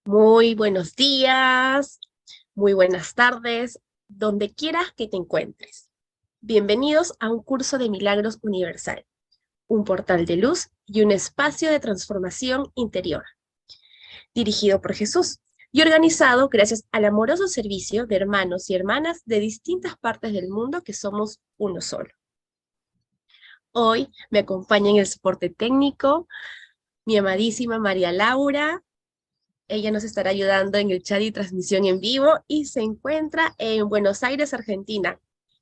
Muy buenos días, muy buenas tardes, donde quieras que te encuentres. Bienvenidos a un curso de Milagros Universal, un portal de luz y un espacio de transformación interior, dirigido por Jesús y organizado gracias al amoroso servicio de hermanos y hermanas de distintas partes del mundo que somos uno solo. Hoy me acompaña en el soporte técnico mi amadísima María Laura. Ella nos estará ayudando en el chat y transmisión en vivo y se encuentra en Buenos Aires, Argentina.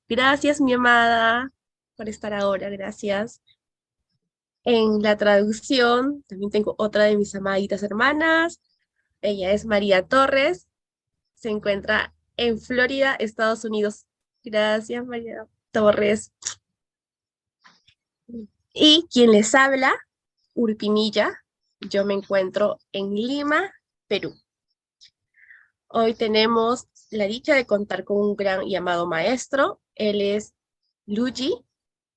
Gracias, mi amada, por estar ahora. Gracias. En la traducción también tengo otra de mis amaditas hermanas. Ella es María Torres. Se encuentra en Florida, Estados Unidos. Gracias, María Torres. Y quien les habla, Urpinilla. Yo me encuentro en Lima, Perú. Hoy tenemos la dicha de contar con un gran y amado maestro. Él es Luigi,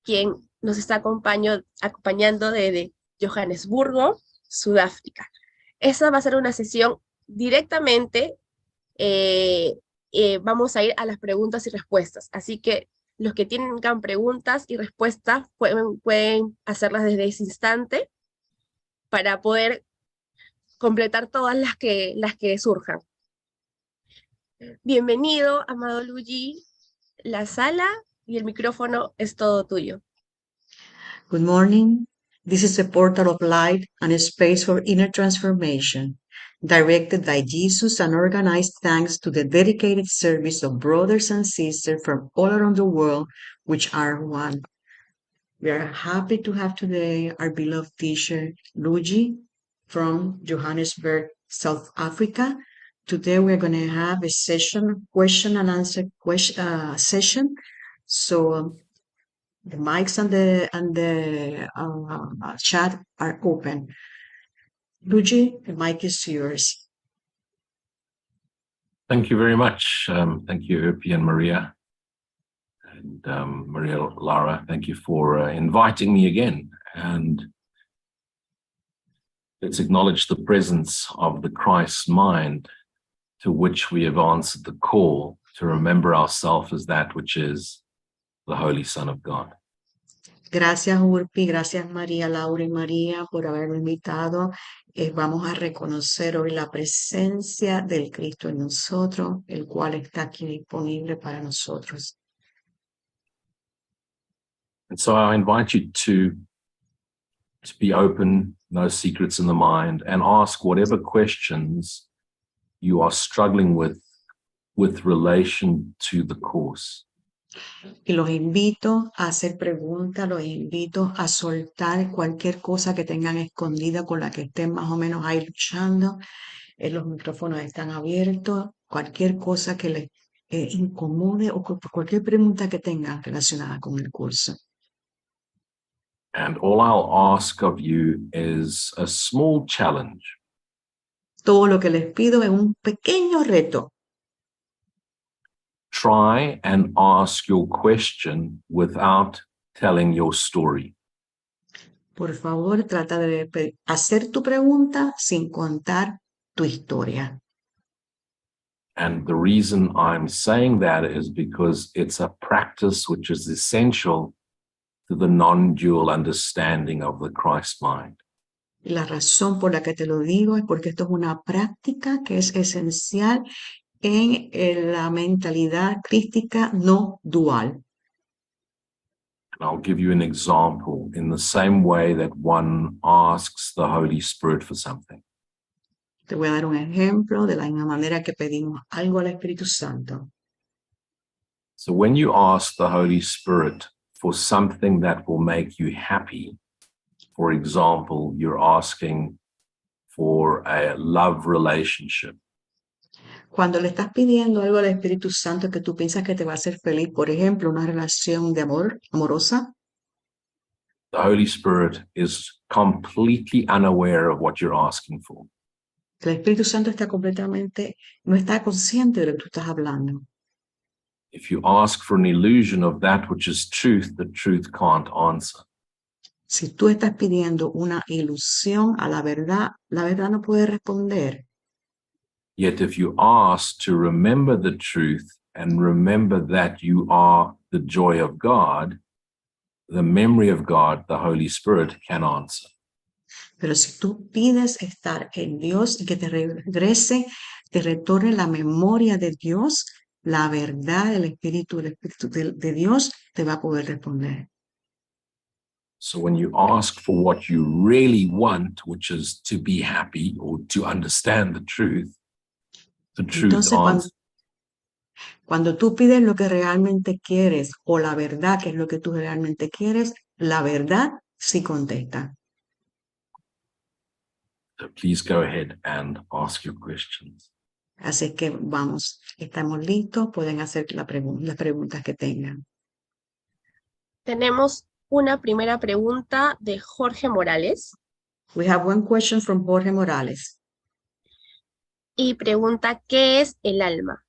quien nos está acompañando desde Johannesburgo, Sudáfrica. Esa va a ser una sesión directamente, vamos a ir a las preguntas y respuestas. Así que los que tengan preguntas y respuestas pueden hacerlas desde ese instante para poder completar todas las que surjan. Bienvenido, amado Luigi. La sala y el micrófono es todo tuyo. Good morning. This is a portal of light and a space for inner transformation, directed by Jesus and organized thanks to the dedicated service of brothers and sisters from all around the world, which are one. We are happy to have today our beloved teacher, Luigi, from Johannesburg, South Africa. Today we're going to have a session, question and answer session. So the mics and the chat are open. Luigi, the mic is yours. Thank you very much. Thank you, Urpi and Maria. And Maria Lara, thank you for inviting me again. And let's acknowledge the presence of the Christ mind, to which we have answered the call to remember ourselves as that which is the Holy Son of God. Gracias, Urpi, gracias María, Laura y María por haberme invitado. Vamos a reconocer hoy la presencia del Cristo en nosotros, el cual está aquí disponible para nosotros. And so I invite you to be open, no secrets in the mind, and ask whatever questions you are struggling with relation to the course. Y los invito a hacer preguntas, los invito a soltar cualquier cosa que tengan escondida con la que estén más o menos ahí luchando. Los micrófonos están abiertos. Cualquier cosa que les incomode o cualquier pregunta que tengan relacionada con el curso. And all I'll ask of you is a small challenge. Todo lo que les pido es un pequeño reto. Try and ask your question without telling your story. Por favor, trata de hacer tu pregunta sin contar tu historia. And the reason I'm saying that is because it's a practice which is essential to the non-dual understanding of the Christ mind. Y la razón por la que te lo digo es porque esto es una práctica que es esencial en la mentalidad crística no dual. And I'll give you an example in the same way that one asks the Holy Spirit for something. Te voy a dar un ejemplo de la misma manera que pedimos algo al Espíritu Santo. So when you ask the Holy Spirit for something that will make you happy, for example, you're asking for a love relationship. Cuando le estás pidiendo algo al Espíritu Santo que tú piensas que te va a hacer feliz, por ejemplo, una relación de amor, amorosa, the Holy Spirit is completely unaware of what you're asking for. el Espíritu Santo está completamente, no está consciente de lo que tú estás hablando. If you ask for an illusion of that which is truth, the truth can't answer. Si tú estás pidiendo una ilusión a la verdad no puede responder. Yet if you ask to remember the truth and remember that you are the joy of God, the memory of God, the Holy Spirit, can answer. Pero si tú pides estar en Dios y que te regrese, te retorne la memoria de Dios, la verdad, el Espíritu de Dios te va a poder responder. So when you ask for what you really want, which is to be happy or to understand the truth Entonces, answers. cuando tú pides lo que realmente quieres o la verdad, que es lo que tú realmente quieres, la verdad sí contesta. So please go ahead and ask your questions. Así que vamos, estamos listos, pueden hacer las preguntas que tengan. Tenemos una primera pregunta de Jorge Morales We have one question from Jorge Morales. y pregunta, ¿qué es el alma?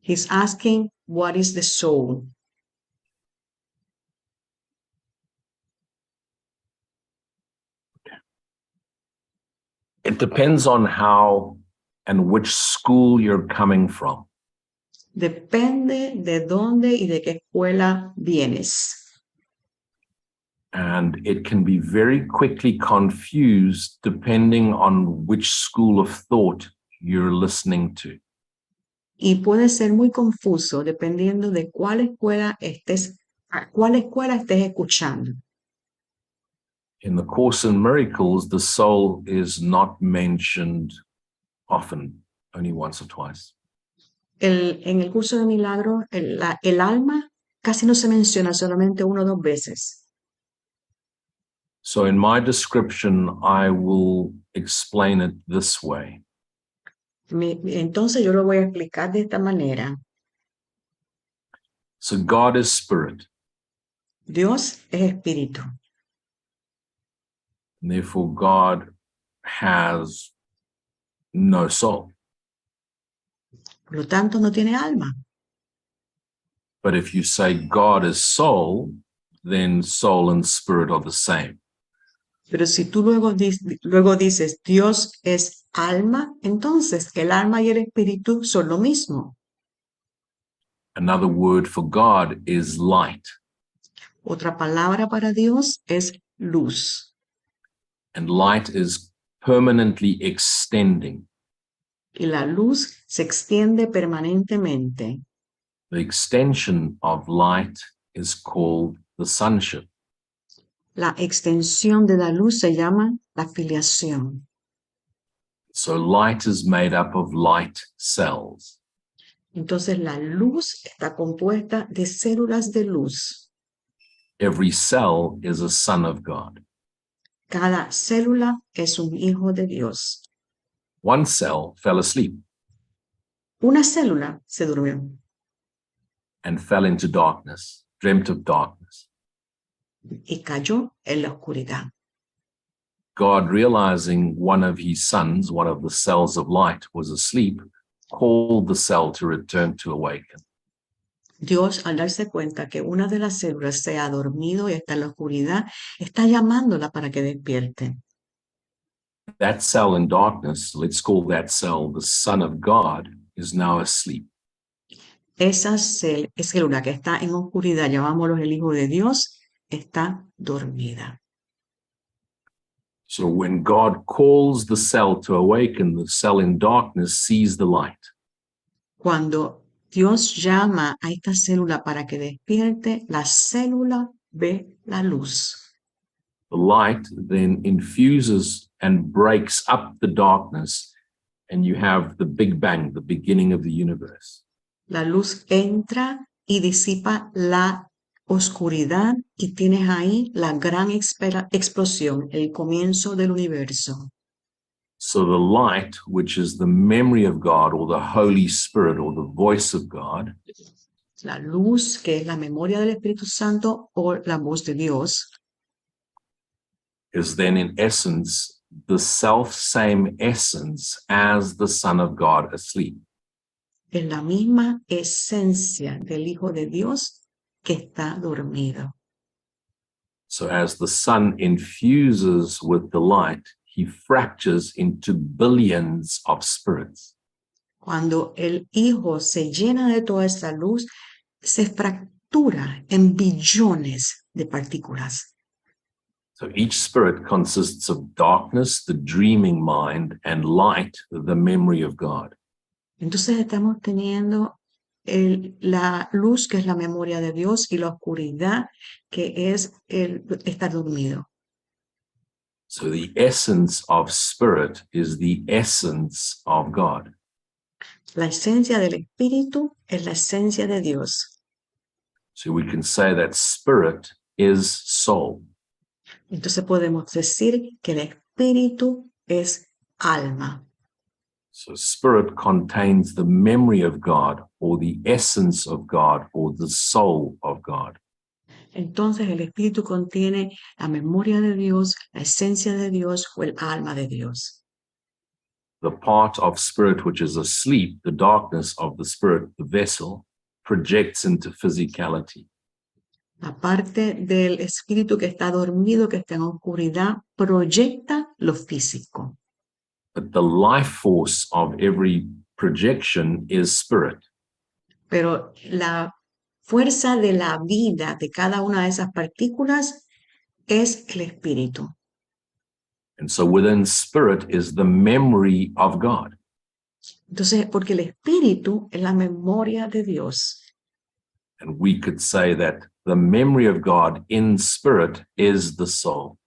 He's asking, what is the soul? It depends on how and which school you're coming from. Depende de dónde y de qué escuela vienes. And it can be very quickly confused depending on which school of thought you're listening to. Y puede ser muy confuso dependiendo de a cuál escuela estés escuchando. In the Course in Miracles, the soul is not mentioned often, only once or twice. En el curso de milagros, el alma casi no se menciona, solamente 1 o 2 veces. So in my description, I will explain it this way. Entonces yo lo voy a explicar de esta manera. So God is spirit. Dios es espíritu. And therefore, God has no soul. Por lo tanto, no tiene alma. But if you say God is soul, then soul and spirit are the same. Pero si tú luego dices Dios es alma, entonces el alma y el espíritu son lo mismo. Another word for God is light. Otra palabra para Dios es luz. And light is permanently extending. Y la luz se extiende permanentemente. The extension of light is called the sonship. La extensión de la luz se llama la filiación. So light is made up of light cells. Entonces la luz está compuesta de células de luz. Every cell is a son of God. Cada célula es un hijo de Dios. One cell fell asleep Una célula se durmió and fell into darkness, dreamt of darkness. y cayó en la oscuridad. God, realizing one of his sons, one of the cells of light, was asleep, called the cell to return to awaken. Dios, al darse cuenta que una de las células se ha dormido y está en la oscuridad, está llamándola para que despierte. That cell in darkness, let's call that cell the Son of God, is now asleep. Esa célula que está en oscuridad, llamámoslo el Hijo de Dios, está dormida. So when God calls the cell to awaken, the cell in darkness sees the light. Cuando Dios llama a esta célula para que despierte, la célula ve la luz. The light then infuses and breaks up the darkness, and you have the Big Bang, the beginning of the universe. La luz entra y disipa la oscuridad y tienes ahí la gran explosión, el comienzo del universo. So the light, which is the memory of God or the Holy Spirit or the voice of God, La luz, que es la memoria del Espíritu Santo o la voz de Dios, is then in essence the self-same essence as the Son of God asleep. es la misma esencia del Hijo de Dios que está dormido. So as the Son infuses with the light, he fractures into billions of spirits. Cuando el Hijo se llena de toda esa luz, se fractura en billones de partículas. So each spirit consists of darkness, the dreaming mind, and light, the memory of God. Entonces estamos teniendo la luz, que es la memoria de Dios, y la oscuridad, que es el estar dormido. So the essence of spirit is the essence of God. La esencia del Espíritu es la esencia de Dios. So we can say that spirit is soul. Entonces podemos decir que el Espíritu es alma. So spirit contains the memory of God, or the essence of God, or the soul of God. Entonces el Espíritu contiene la memoria de Dios, la esencia de Dios o el alma de Dios. The part of spirit which is asleep, the darkness of the spirit, the vessel, projects into physicality. La parte del Espíritu que está dormido, que está en oscuridad, proyecta lo físico. But the life force of every projection is spirit. Pero la fuerza de la vida de cada una de esas partículas es el Espíritu. And so within spirit is the memory of God. Entonces, porque el Espíritu es la memoria de Dios. And we could say that the memory of God in spirit is the soul.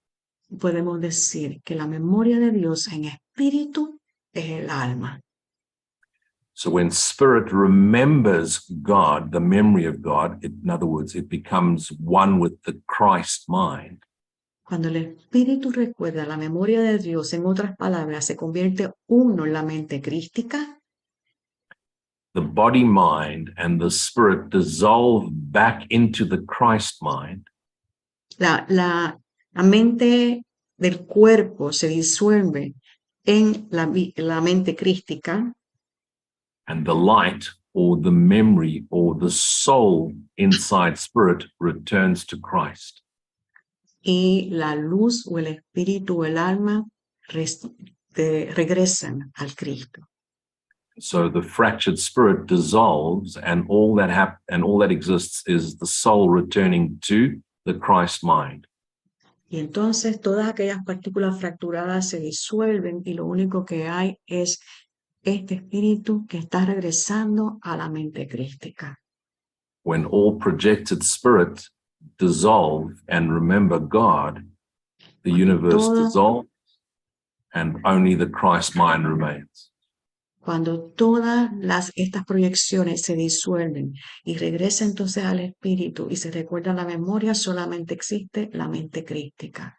Podemos decir que la memoria de Dios en espíritu es el alma. So when spirit remembers God, the memory of God, in other words, it becomes one with the Christ mind. Cuando el espíritu recuerda la memoria de Dios, en otras palabras, se convierte uno en la mente crística. The body mind and the spirit dissolve back into the Christ mind. La mente del cuerpo se disuelve en la mente crística. And the light or the memory or the soul inside spirit returns to Christ. Y la luz o el espíritu o el alma regresan al Cristo. So the fractured spirit dissolves, and all that exists is the soul returning to the Christ mind. Y entonces todas aquellas partículas fracturadas se disuelven y lo único que hay es este espíritu que está regresando a la mente crística. When all projected spirit dissolve and remember God, the universe dissolves and only the Christ mind remains. Cuando todas estas proyecciones se disuelven y regresa entonces al espíritu y se recuerda la memoria, solamente existe la mente crística.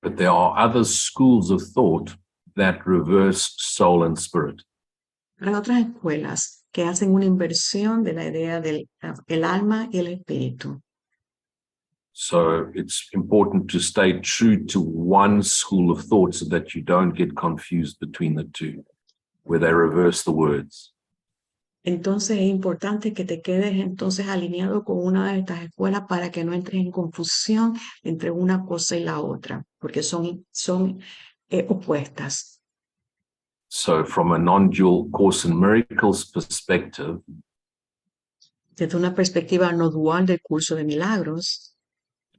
But there are other schools of thought that reverse soul and spirit. Hay otras escuelas que hacen una inversión de la idea del el alma y el espíritu. So it's important to stay true to one school of thought so that you don't get confused between the two, where they reverse the words. Entonces es importante que te quedes entonces alineado con una de estas escuelas para que no entres en confusión entre una cosa y la otra, porque son opuestas. So from a non-dual Course in Miracles perspective, Desde una perspectiva no dual del curso de milagros,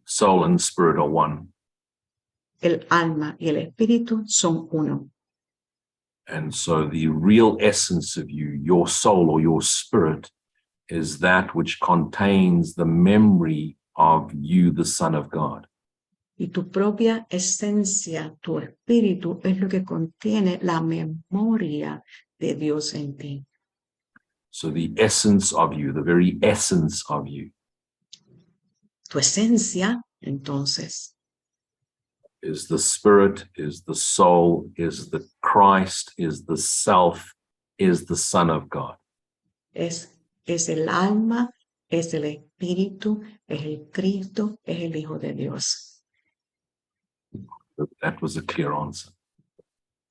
soul and spirit are one. el alma y el espíritu son uno. And so the real essence of you, your soul or your spirit, is that which contains the memory of you, the Son of God. Y tu propia esencia, tu espíritu, es lo que contiene la memoria de Dios en ti. So the essence of you, the very essence of you, Tu esencia, entonces, is the spirit, is the soul, is the Christ, is the self, is the Son of God. es el alma, es el espíritu, es el Cristo, es el Hijo de Dios. That was a clear answer.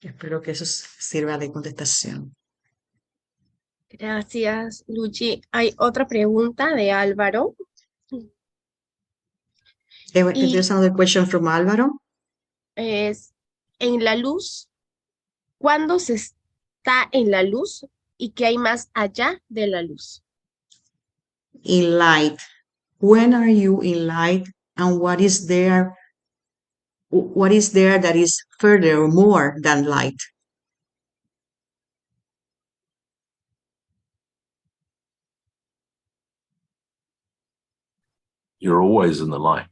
Espero que eso sirva de contestación. Gracias, Luchi. Hay otra pregunta de Álvaro. There's another question from Álvaro. Es, en la luz, ¿cuándo se está en la luz y qué hay más allá de la luz? In light. When are you in light, and what is there that is further or more than light? You're always in the light.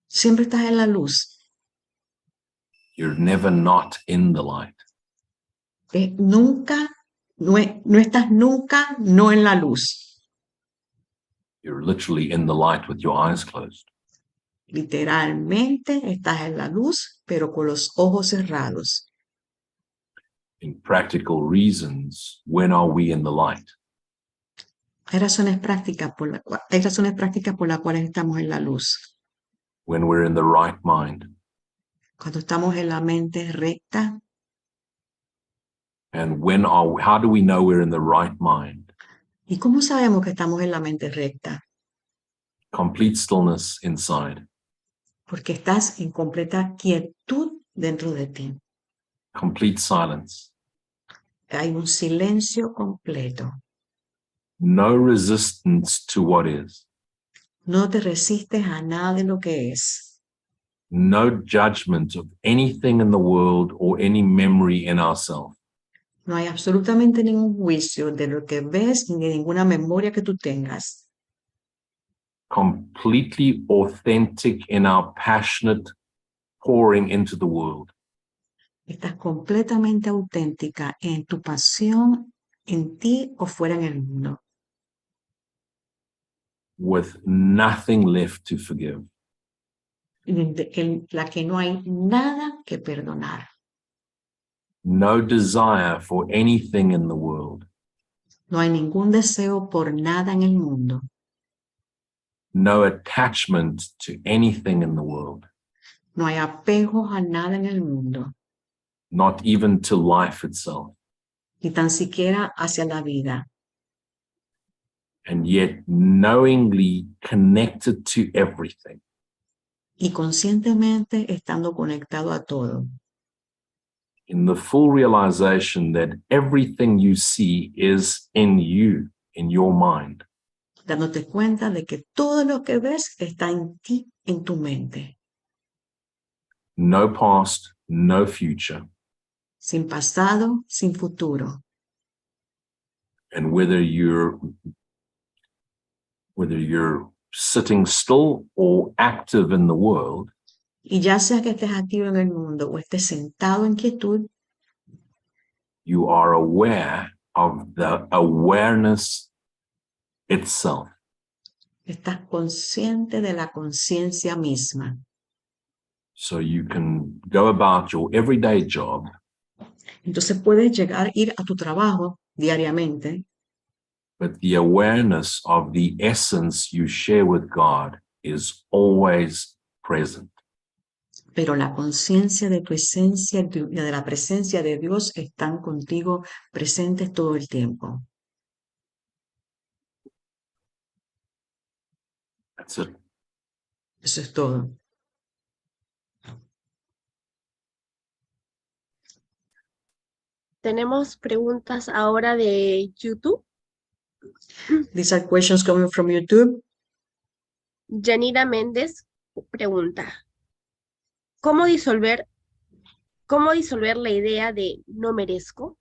Siempre estás en la luz. You're never not in the light. Nunca, no estás nunca no en la luz. You're literally in the light with your eyes closed. Literalmente estás en la luz, pero con los ojos cerrados. In practical reasons, when are we in the light? Hay razones prácticas por las cuales estamos en la luz. When we're in the right mind. Cuando estamos en la mente recta. And how do we know we're in the right mind? ¿Y cómo sabemos que estamos en la mente recta? Complete stillness inside. Porque estás en completa quietud dentro de ti. Complete silence. Hay un silencio completo. No resistance to what is. No te resistes a nada de lo que es. No judgment of anything in the world or any memory in ourselves. No hay absolutamente ningún juicio de lo que ves ni de ninguna memoria que tú tengas. Completely authentic in our passionate pouring into the world. Estás completamente auténtica en tu pasión, en ti o fuera en el mundo. With nothing left to forgive. En la que no hay nada que perdonar. No desire for anything in the world. No hay ningún deseo por nada en el mundo. No attachment to anything in the world. No hay apegos a nada en el mundo. Not even to life itself. Ni tan siquiera hacia la vida. And yet knowingly connected to everything. Y conscientemente estando conectado a todo. In the full realization that everything you see is in you, in your mind. Dándote cuenta de que todo lo que ves está en ti, en tu mente. No past, no future. Sin pasado, sin futuro. And whether you're sitting still or active in the world, Y ya sea que estés activo en el mundo o estés sentado en quietud, you are aware of the awareness itself. estás consciente de la conciencia misma. So you can go about your everyday job. Entonces puedes ir a tu trabajo diariamente, But the awareness of the essence you share with God is always present. pero la conciencia de tu esencia y de la presencia de Dios están contigo presentes todo el tiempo. That's it. Eso es todo. Tenemos preguntas ahora de YouTube. These are questions coming from YouTube. Yanira Méndez pregunta, ¿cómo disolver la idea de no merezco?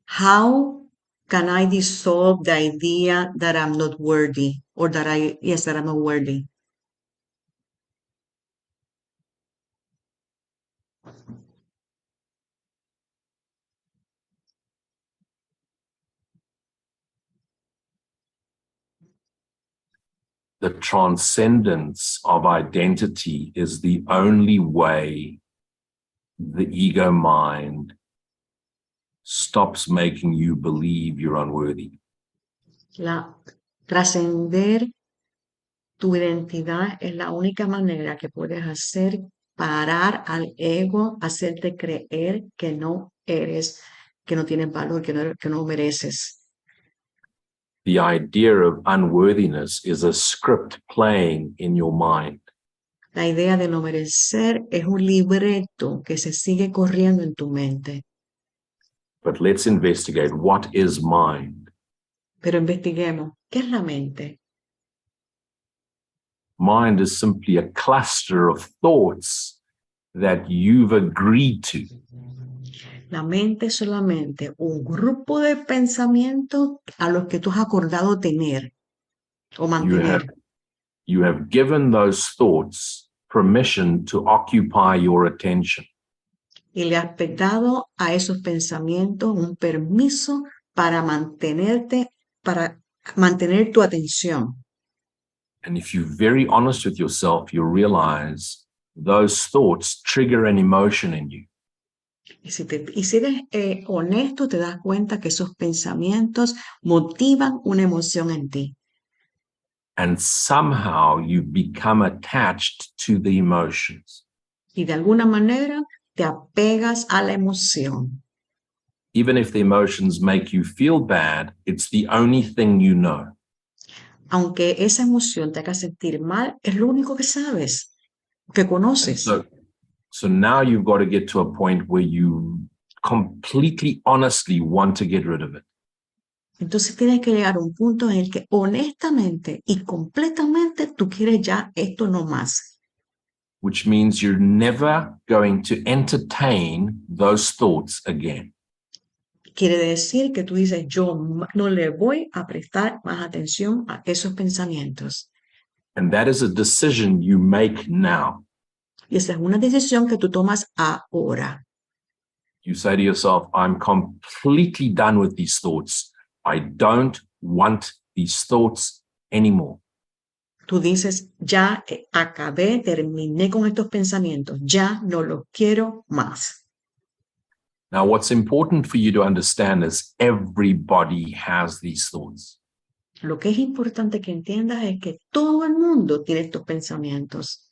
How can I dissolve the idea that I'm not worthy or that I'm not worthy? The transcendence of identity is the only way the ego mind stops making you believe you're unworthy. Trascender tu identidad es la única manera que puedes hacer parar al ego, hacerte creer que no eres, que no tienes valor, que no mereces. The idea of unworthiness is a script playing in your mind. La idea de no merecer es un libreto que se sigue corriendo en tu mente. But let's investigate what is mind. Pero investiguemos, ¿qué es la mente? Mind is simply a cluster of thoughts that you've agreed to. La mente es solamente un grupo de pensamientos a los que tú has acordado tener o mantener. You have given those thoughts permission to occupy your attention. Y le has dado a esos pensamientos un permiso para mantener tu atención. And if you're very honest with yourself, you'll realize those thoughts trigger an emotion in you. Y si eres honesto, te das cuenta que esos pensamientos motivan una emoción en ti. And somehow you become attached to the emotions. Y de alguna manera te apegas a la emoción. Even if the emotions make you feel bad, it's the only thing you know. Aunque esa emoción te haga sentir mal, es lo único que sabes, que conoces. So now you've got to get to a point where you completely, honestly want to get rid of it. Entonces tienes que llegar a un punto en el que honestamente y completamente tú quieres ya esto no más. Which means you're never going to entertain those thoughts again. Quiere decir que tú dices, yo no le voy a prestar más atención a esos pensamientos. And that is a decision you make now. Y esa es una decisión que tú tomas ahora. You say to yourself, I'm completely done with these thoughts. I don't want these thoughts anymore. Tú dices, ya acabé, terminé con estos pensamientos, ya no los quiero más. Now, what's important for you to understand is everybody has these thoughts. Lo que es importante que entiendas es que todo el mundo tiene estos pensamientos.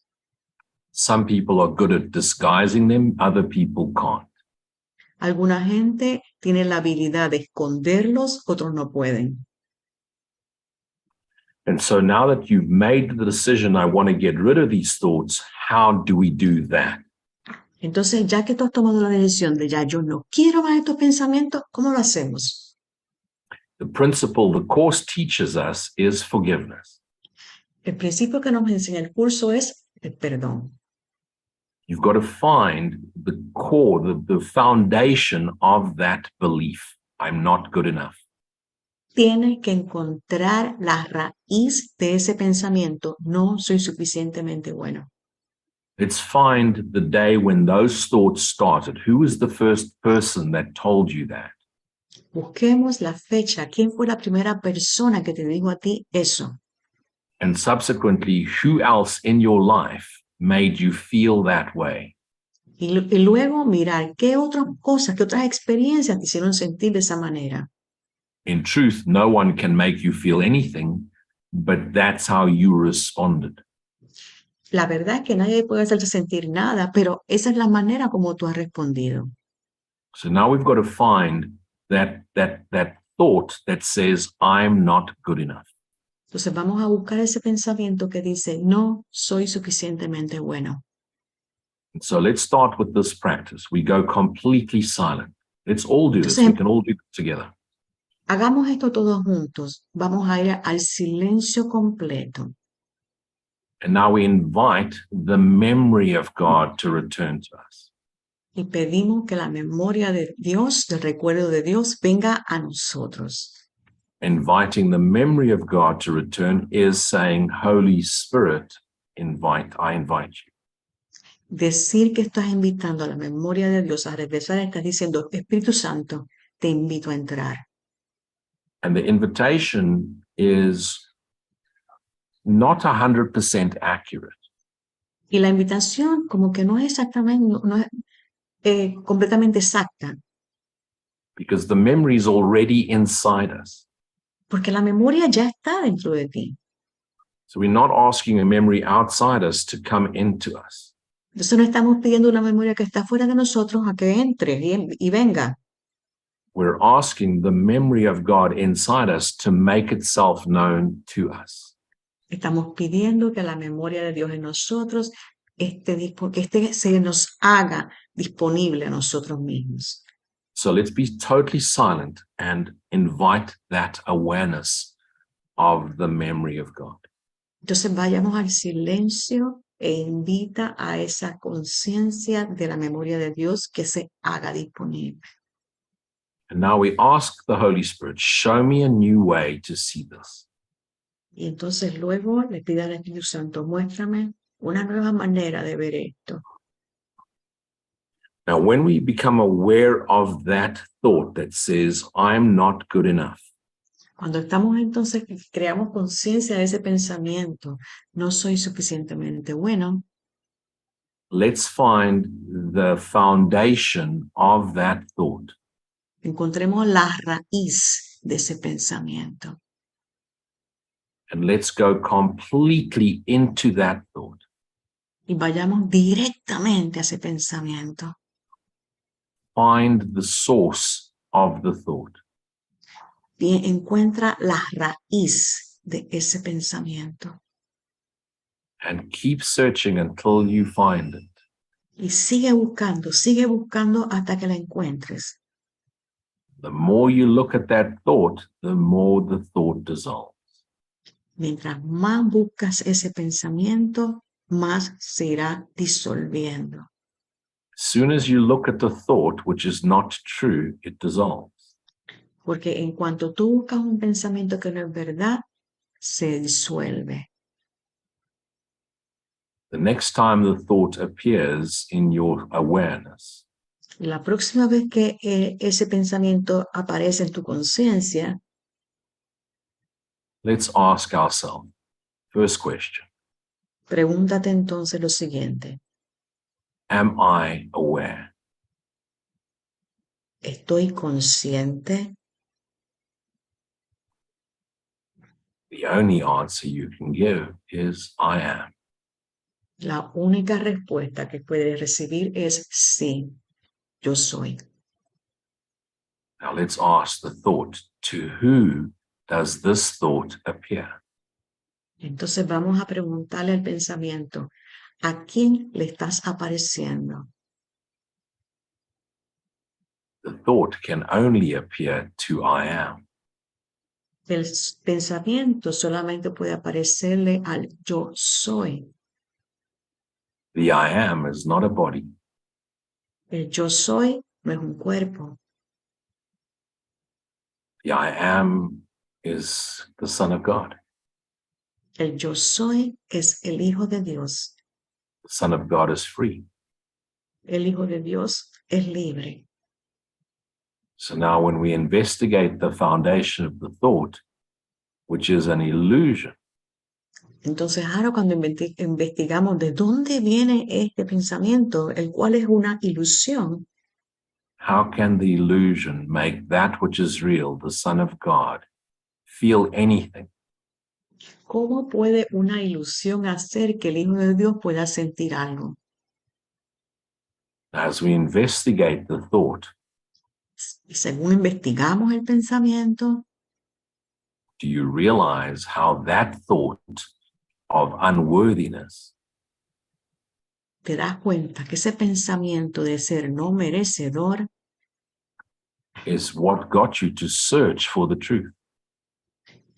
Some people are good at disguising them, other people can't. Alguna gente tiene la habilidad de esconderlos, otros no pueden. And so now that you've made the decision, I want to get rid of these thoughts, how do we do that? Entonces, ya que tú has tomado la decisión de ya yo no quiero más estos pensamientos, ¿cómo lo hacemos? The principle the course teaches us is forgiveness. El principio que nos enseña el curso es el perdón. You've got to find the core, the foundation of that belief. I'm not good enough. Tienes que encontrar la raíz de ese pensamiento. No soy suficientemente bueno. Let's find the day when those thoughts started. Who was the first person that told you that? Busquemos la fecha. ¿Quién fue la primera persona que te dijo a ti eso? And subsequently, who else in your life made you feel that way? Y luego mirar qué otras cosas, qué otras experiencias te hicieron sentir de esa manera. In truth, no one can make you feel anything, but that's how you responded. La verdad es que nadie puede hacerte sentir nada, pero esa es la manera como tú has respondido. So now we've got to find that thought that says, I'm not good enough. Entonces vamos a buscar ese pensamiento que dice, no soy suficientemente bueno. And so let's start with this practice. We go completely silent. Let's all do this. Entonces, We can all do this together. Hagamos esto todos juntos. Vamos a ir al silencio completo. And now we invite the memory of God to return to us. Y pedimos que la memoria de Dios, del recuerdo de Dios, venga a nosotros. Inviting the memory of God to return is saying, Holy Spirit, I invite you. Decir que estás invitando a la memoria de Dios a regresar, estás diciendo, Espíritu Santo, te invito a entrar. And the invitation is not 100% accurate. Y la invitación como que no es exactamente, no es completamente exacta. Because the memory is already inside us. Porque la memoria ya está dentro de ti. So we're not asking a memory outside us to come into us. Entonces no estamos pidiendo una memoria que está fuera de nosotros a que entre y venga. We're asking the memory of God inside us to make itself known to us. Estamos pidiendo que la memoria de Dios en nosotros que se nos haga disponible a nosotros mismos. So let's be totally silent and invite that awareness of the memory of God. Entonces vayamos al silencio e invita a esa conciencia de la memoria de Dios que se haga disponible. And now we ask the Holy Spirit, show me a new way to see this. Y entonces luego le pide al Espíritu Santo, muéstrame una nueva manera de ver esto. Now, when we become aware of that thought that says, I'm not good enough, Cuando estamos entonces, creamos conciencia de ese pensamiento, no soy suficientemente bueno, let's find the foundation of that thought. encontremos la raíz de ese pensamiento. And let's go completely into that thought. Y vayamos directamente a ese pensamiento. Find the source of the thought. Bien, encuentra la raíz de ese pensamiento. And keep searching until you find it. Y sigue buscando hasta que la encuentres. The more you look at that thought, the more the thought dissolves. Mientras más buscas ese pensamiento, más se irá disolviendo. As soon as you look at the thought which is not true, it dissolves. Porque en cuanto tú buscas un pensamiento que no es verdad, se disuelve. The next time the thought appears in your awareness, La próxima vez que ese pensamiento aparece en tu conciencia, let's ask ourselves. First question, pregúntate entonces lo siguiente. am I aware? ¿Estoy consciente? The only answer you can give is I am. La única respuesta que puedes recibir es sí, yo soy. Now let's ask the thought, to who does this thought appear? Entonces vamos a preguntarle al pensamiento, ¿a quién le estás apareciendo? The thought can only appear to I am. El pensamiento solamente puede aparecerle al yo soy. The I am is not a body. El yo soy no es un cuerpo. The I am is the Son of God. El yo soy es el Hijo de Dios. The Son of God is free. El Hijo de Dios es libre. So now when we investigate the foundation of the thought, which is an illusion, Entonces ahora cuando investigamos de dónde viene este pensamiento, el cual es una ilusión, how can the illusion make that which is real, the Son of God, feel anything? ¿cómo puede una ilusión hacer que el Hijo de Dios pueda sentir algo? As we investigate the thought, Y según investigamos el pensamiento, do you realize how that thought of unworthiness te das cuenta que ese pensamiento de ser no merecedor is what got you to search for the truth?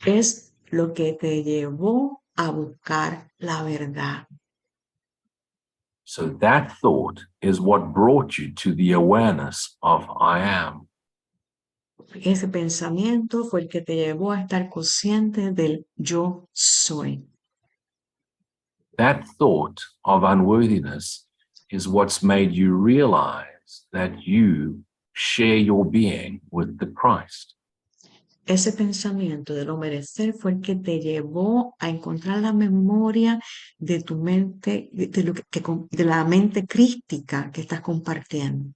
es lo que te llevó a buscar la verdad. So that thought is what brought you to the awareness of I am. Ese pensamiento fue el que te llevó a estar consciente del yo soy. That thought of unworthiness is what's made you realize that you share your being with the Christ. Ese pensamiento de no merecer fue el que te llevó a encontrar la memoria de tu mente, de la mente crística que estás compartiendo.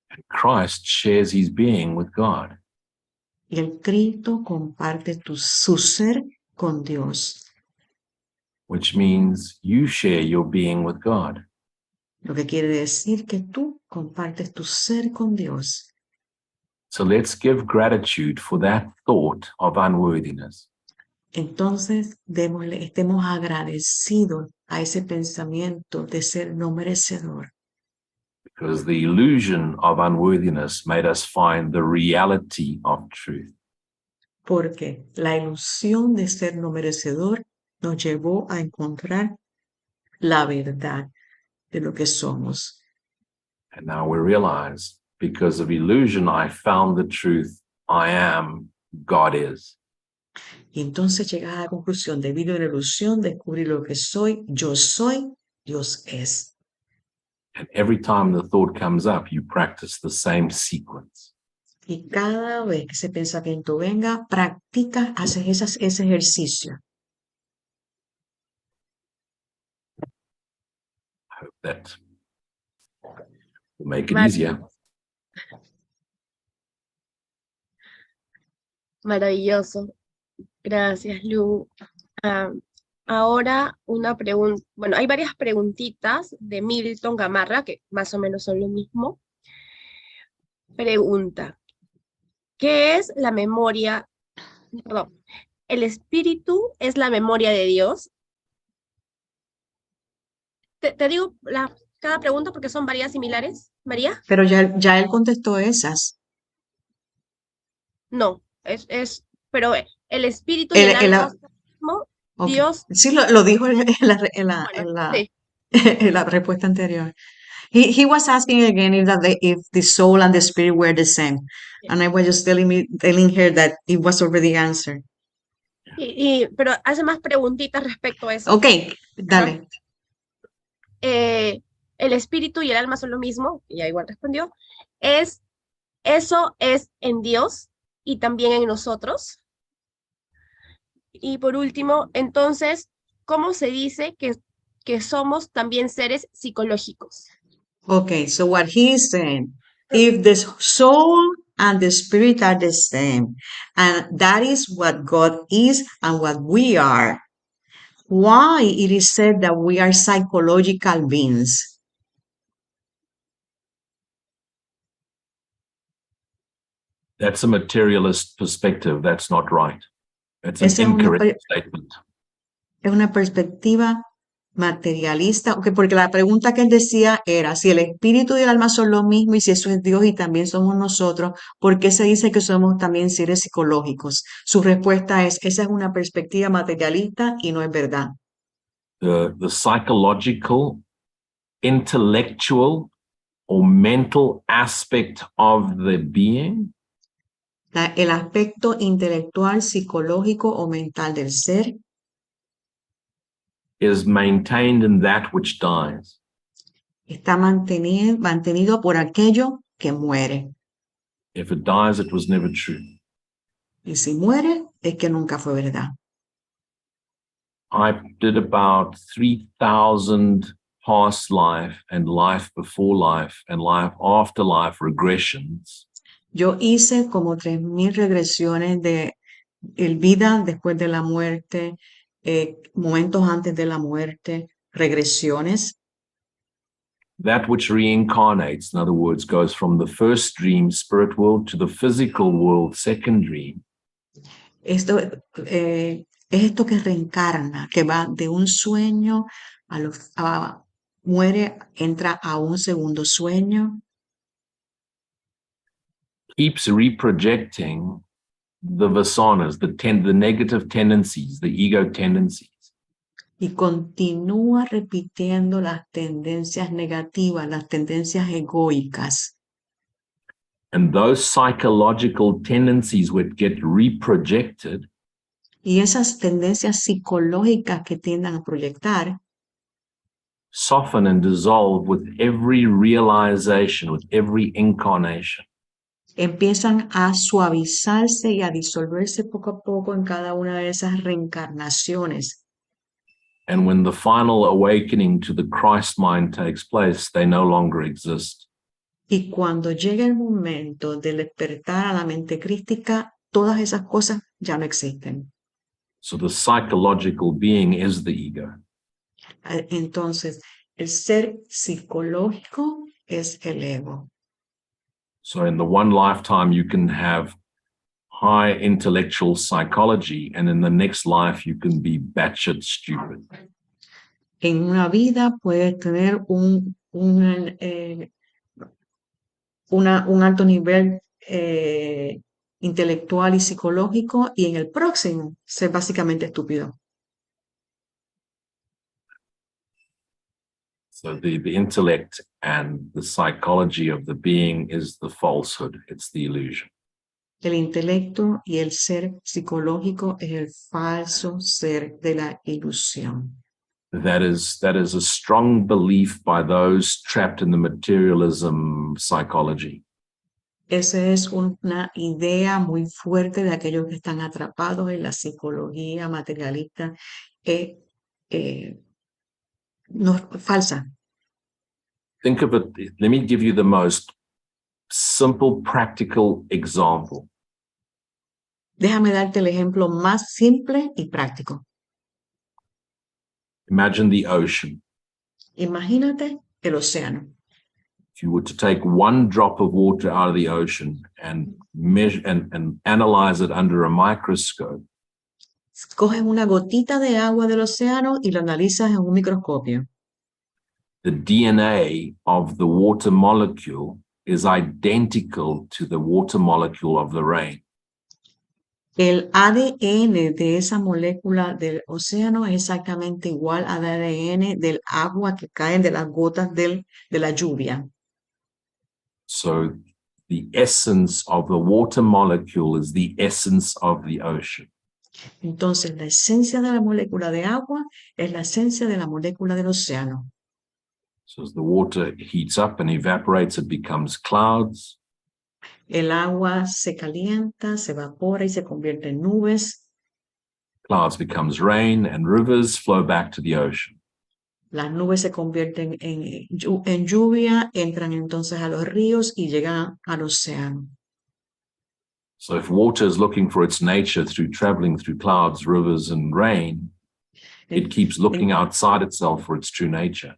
And Christ shares his being with God. Y el Cristo comparte su ser con Dios, Which means you share your being with God. lo que quiere decir que tú compartes tu ser con Dios. So let's give gratitude for that thought of unworthiness. entonces estemos agradecidos a ese pensamiento de ser no merecedor. because the illusion of unworthiness made us find the reality of truth. Porque la ilusión de ser no merecedor nos llevó a encontrar la verdad de lo que somos. And now we realize, because of illusion, I found the truth. I am, God is. Y entonces llegas a la conclusión, debido a la ilusión, descubrir lo que soy, Dios es. And every time the thought comes up, you practice the same sequence. Y cada vez que ese pensamiento venga, practicas, haces ese ejercicio. I hope that will make it easier. Maravilloso. Gracias, Lu. Ahora una pregunta, bueno, hay varias preguntitas de Milton Gamarra que más o menos son lo mismo. Pregunta, ¿qué es la memoria? Perdón, ¿el espíritu es la memoria de Dios? Te digo cada pregunta porque son varias similares, María. Pero ya él contestó esas. No, pero el espíritu y el alma son lo mismo. Okay. Dios. Sí, lo dijo en Sí. en la respuesta anterior. He was asking again if the soul and the spirit were the same. And I was just telling her that it was already answered. Pero hace más preguntitas respecto a eso. Ok, dale. El espíritu y el alma son lo mismo, y ya igual respondió. Eso es en Dios y también en nosotros. Y por último, entonces, ¿cómo se dice que somos también seres psicológicos? Okay, so what he's saying, if the soul and the spirit are the same, and that is what God is and what we are, why it is said that we are psychological beings? That's a materialist perspective. That's not right. That's an Esa es incorrect statement. Es una perspectiva materialista, porque la pregunta que él decía era si el espíritu y el alma son lo mismo y si eso es Dios y también somos nosotros, ¿por qué se dice que somos también seres psicológicos? Su respuesta es, esa es una perspectiva materialista y no es verdad. The psychological, intellectual, or mental aspect of the being El aspecto intelectual, psicológico o mental del ser is maintained in that which dies. está mantenido por aquello que muere. If it dies, it was never true. Y si muere, es que nunca fue verdad. I did about 3,000 past life and life before life and life after life regressions. Yo hice como 3,000 regresiones de vida después de la muerte, momentos antes de la muerte, regresiones. That which reincarnates, in other words, goes from the first dream, spirit world, to the physical world, second dream. Esto es esto que reencarna, que va de un sueño muere, entra a un segundo sueño. Keeps reprojecting the vasanas, the negative tendencies, the ego tendencies. Y continúa repitiendo las tendencias negativas, las tendencias egoicas. And those psychological tendencies would get reprojected. Y esas tendencias psicológicas que tiendan a proyectar soften and dissolve with every realization, with every incarnation. Empiezan a suavizarse y a disolverse poco a poco en cada una de esas reencarnaciones. And when the final awakening to the Christ mind takes place, they no longer exist. Y cuando llega el momento del despertar a la mente crística, todas esas cosas ya no existen. So the psychological being is the ego. Entonces, el ser psicológico es el ego. So in the one lifetime, you can have high intellectual psychology, and in the next life you can be batshit stupid. En una vida puedes tener un alto nivel intelectual y psicológico y en el próximo ser básicamente estúpido. So the intellect and the psychology of the being is the falsehood, it's the illusion. El intelecto y el ser psicológico es el falso ser de la ilusión. That is a strong belief by those trapped in the materialism psychology. Esa es una idea muy fuerte de aquellos que están atrapados en la psicología materialista no, falsa. Think of it, let me give you the most simple, practical example. Déjame darte el ejemplo más simple y práctico. Imagine the ocean. Imagínate el océano. If you were to take one drop of water out of the ocean and measure and analyze it under a microscope, Coges una gotita de agua del océano y lo analizas en un microscopio. the DNA of the water molecule is identical to the water molecule of the rain. El ADN de esa molécula del océano es exactamente igual al ADN del agua que caen de las gotas de la lluvia. So the essence of the water molecule is the essence of the ocean. Entonces, la esencia de la molécula de agua es la esencia de la molécula del océano. So as the water heats up and evaporates, it becomes clouds. El agua se calienta, se evapora y se convierte en nubes. Clouds becomes rain, and rivers flow back to the ocean. Las nubes se convierten en lluvia, entran entonces a los ríos y llegan al océano. So if water is looking for its nature through traveling through clouds, rivers, and rain, it keeps looking outside itself for its true nature.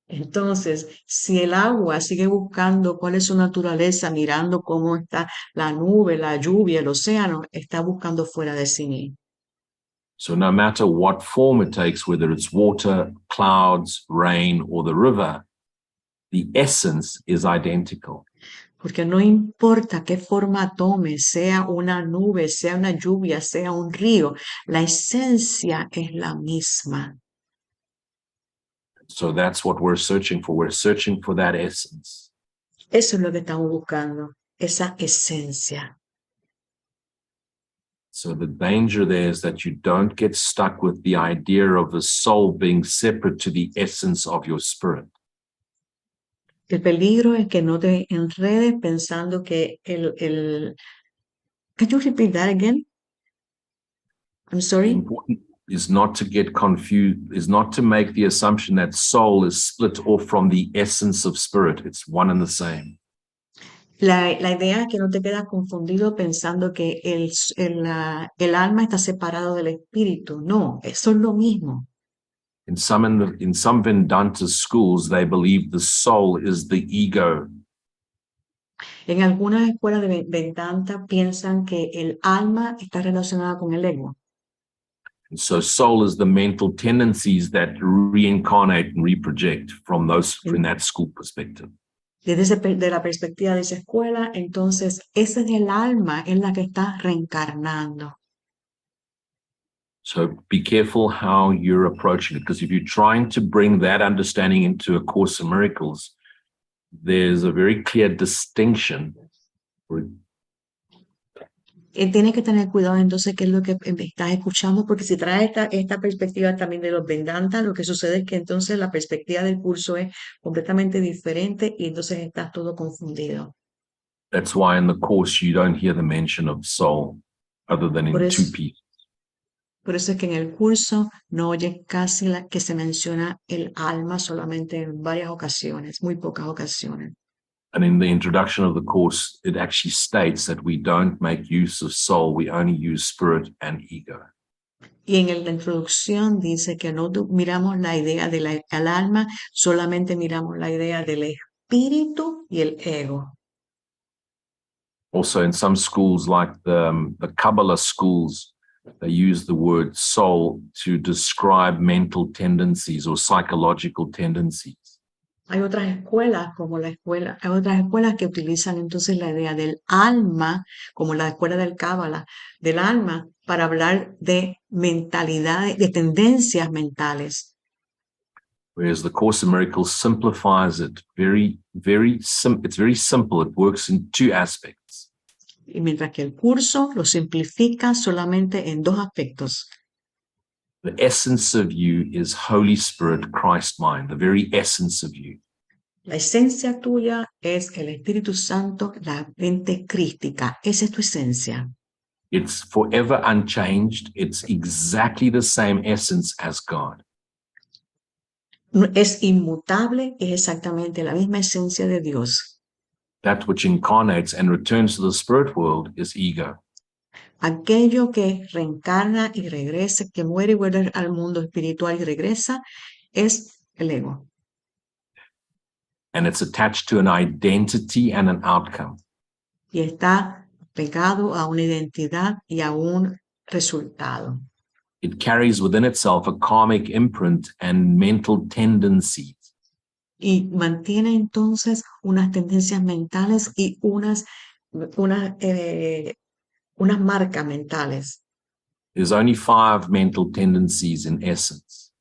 Entonces, si el agua sigue buscando cuál es su naturaleza, mirando cómo está la nube, la lluvia, el océano, está buscando fuera de sí mismo. So no matter what form it takes, whether it's water, clouds, rain, or the river, the essence is identical. Porque no importa qué forma tome, sea una nube, sea una lluvia, sea un río, la esencia es la misma. So that's what we're searching for. We're searching for that essence. Eso es lo que estamos buscando, esa esencia. So the danger there is that you don't get stuck with the idea of the soul being separate to the essence of your spirit. El peligro es que no te enredes pensando que Can you repeat that again? I'm sorry. Important is not to get confused, is not to make the assumption that soul is split off from the essence of spirit. It's one and the same. La idea es que no te quedas confundido pensando que el alma está separado del espíritu. No, eso es lo mismo. In some Vedanta schools, they believe the soul is the ego. En algunas escuelas de Vedanta piensan que el alma está relacionada con el ego. And so soul is the mental tendencies that reincarnate and reproject from that school perspective. De la perspectiva de esa escuela, entonces ese es el alma en la que está reencarnando. So be careful how you're approaching it, because if you're trying to bring that understanding into A Course in Miracles, there's a very clear distinction. Tienes que tener cuidado entonces qué es lo que estás escuchando, porque si traes esta perspectiva también de los Vedanta, lo que sucede es que entonces la perspectiva del curso es completamente diferente y entonces estás todo confundido. That's why in the Course you don't hear the mention of soul other than in two pieces. Por eso es que en el curso no oyes casi que se menciona el alma solamente en varias ocasiones, muy pocas ocasiones. And in the introduction of the Course, it actually states that we don't make use of soul, we only use spirit and ego. Y en la introducción dice que no miramos la idea del alma, solamente miramos la idea del espíritu y el ego. Also, in some schools, like the Kabbalah schools, they use the word soul to describe mental tendencies or psychological tendencies. Hay otras escuelas, hay otras escuelas que utilizan entonces la idea del alma, como la escuela del Cábala, del alma, para hablar de mentalidades, de tendencias mentales. Whereas the Course in Miracles simplifies it it's very simple. It works in two aspects. Y mientras que el curso lo simplifica solamente en dos aspectos. The essence of you is Holy Spirit, Christ mind, the very essence of you. La esencia tuya es el Espíritu Santo, la mente crística. Esa es tu esencia. It's forever unchanged. It's exactly the same essence as God. Es inmutable, es exactamente la misma esencia de Dios. That which incarnates and returns to the spirit world is ego. Aquello que reencarna y regresa, que muere y vuelve al mundo espiritual y regresa, es el ego. And it's attached to an identity and an outcome. Y está pegado a una identidad y a un resultado. It carries within itself a karmic imprint and mental tendencies. Y mantiene entonces unas tendencias mentales y unas marcas mentales. There's only 5 mental tendencies in essence.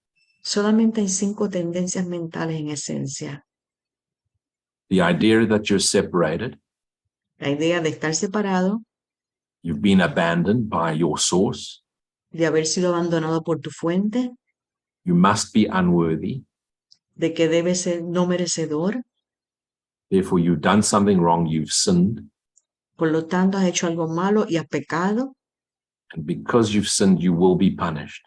Solamente hay 5 tendencias mentales en esencia. The idea that you're separated, La idea de estar separado, you've been abandoned by your source, de haber sido abandonado por tu fuente, you must be unworthy, de que debes ser no merecedor, therefore you've done something wrong, you've sinned, por lo tanto has hecho algo malo y has pecado, and because you've sinned, you will be punished.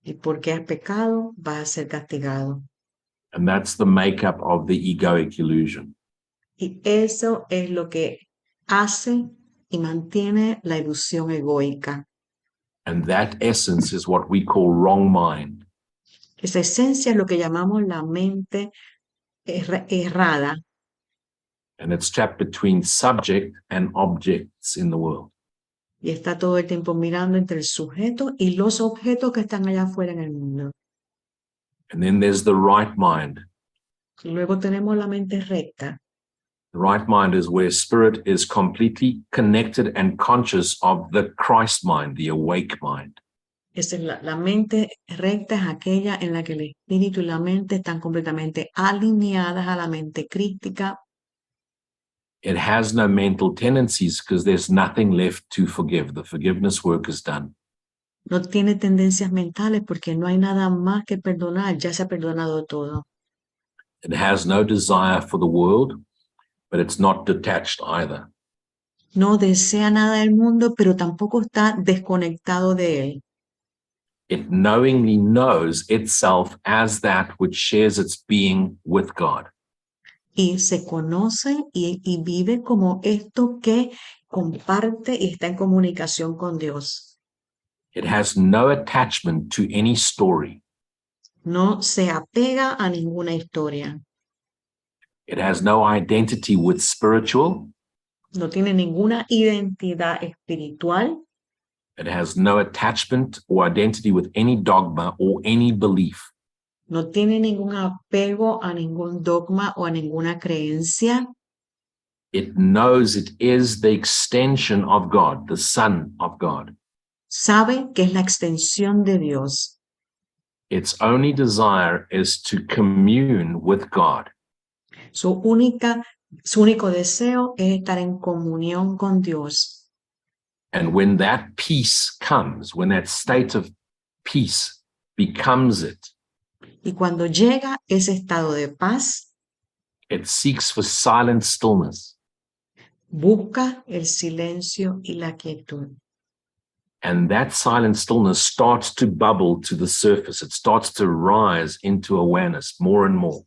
y porque has pecado vas a ser castigado. And that's the makeup of the egoic illusion. Y eso es lo que hace y mantiene la ilusión egoica. And that essence is what we call wrong mind. Esa esencia es lo que llamamos la mente errada. And it's trapped between subject and objects in the world. Y está todo el tiempo mirando entre el sujeto y los objetos que están allá afuera en el mundo. And then there's the right mind. Y luego tenemos la mente recta. The right mind is where spirit is completely connected and conscious of the Christ mind, the awake mind. La mente recta es aquella en la que el espíritu y la mente están completamente alineadas a la mente crística. It has no mental tendencies because there's nothing left to forgive. The forgiveness work is done. No tiene tendencias mentales porque no hay nada más que perdonar, ya se ha perdonado todo. It has no desire for the world, but it's not detached either. No desea nada del mundo, pero tampoco está desconectado de él. It knowingly knows itself as that which shares its being with God. Y se conoce y vive como esto que comparte y está en comunicación con Dios. It has no attachment to any story. No se apega a ninguna historia. It has no identity with spiritual. No tiene ninguna identidad espiritual. It has no attachment or identity with any dogma or any belief. No tiene ningún apego a ningún dogma o a ninguna creencia. It knows it is the extension of God, the Son of God. Sabe que es la extensión de Dios. Its only desire is to commune with God. Su único deseo es estar en comunión con Dios. And when that peace comes, when that state of peace becomes it, Y cuando llega ese estado de paz, it seeks for silent stillness. busca el silencio y la quietud. And that silent stillness starts to bubble to the surface. It starts to rise into awareness more and more.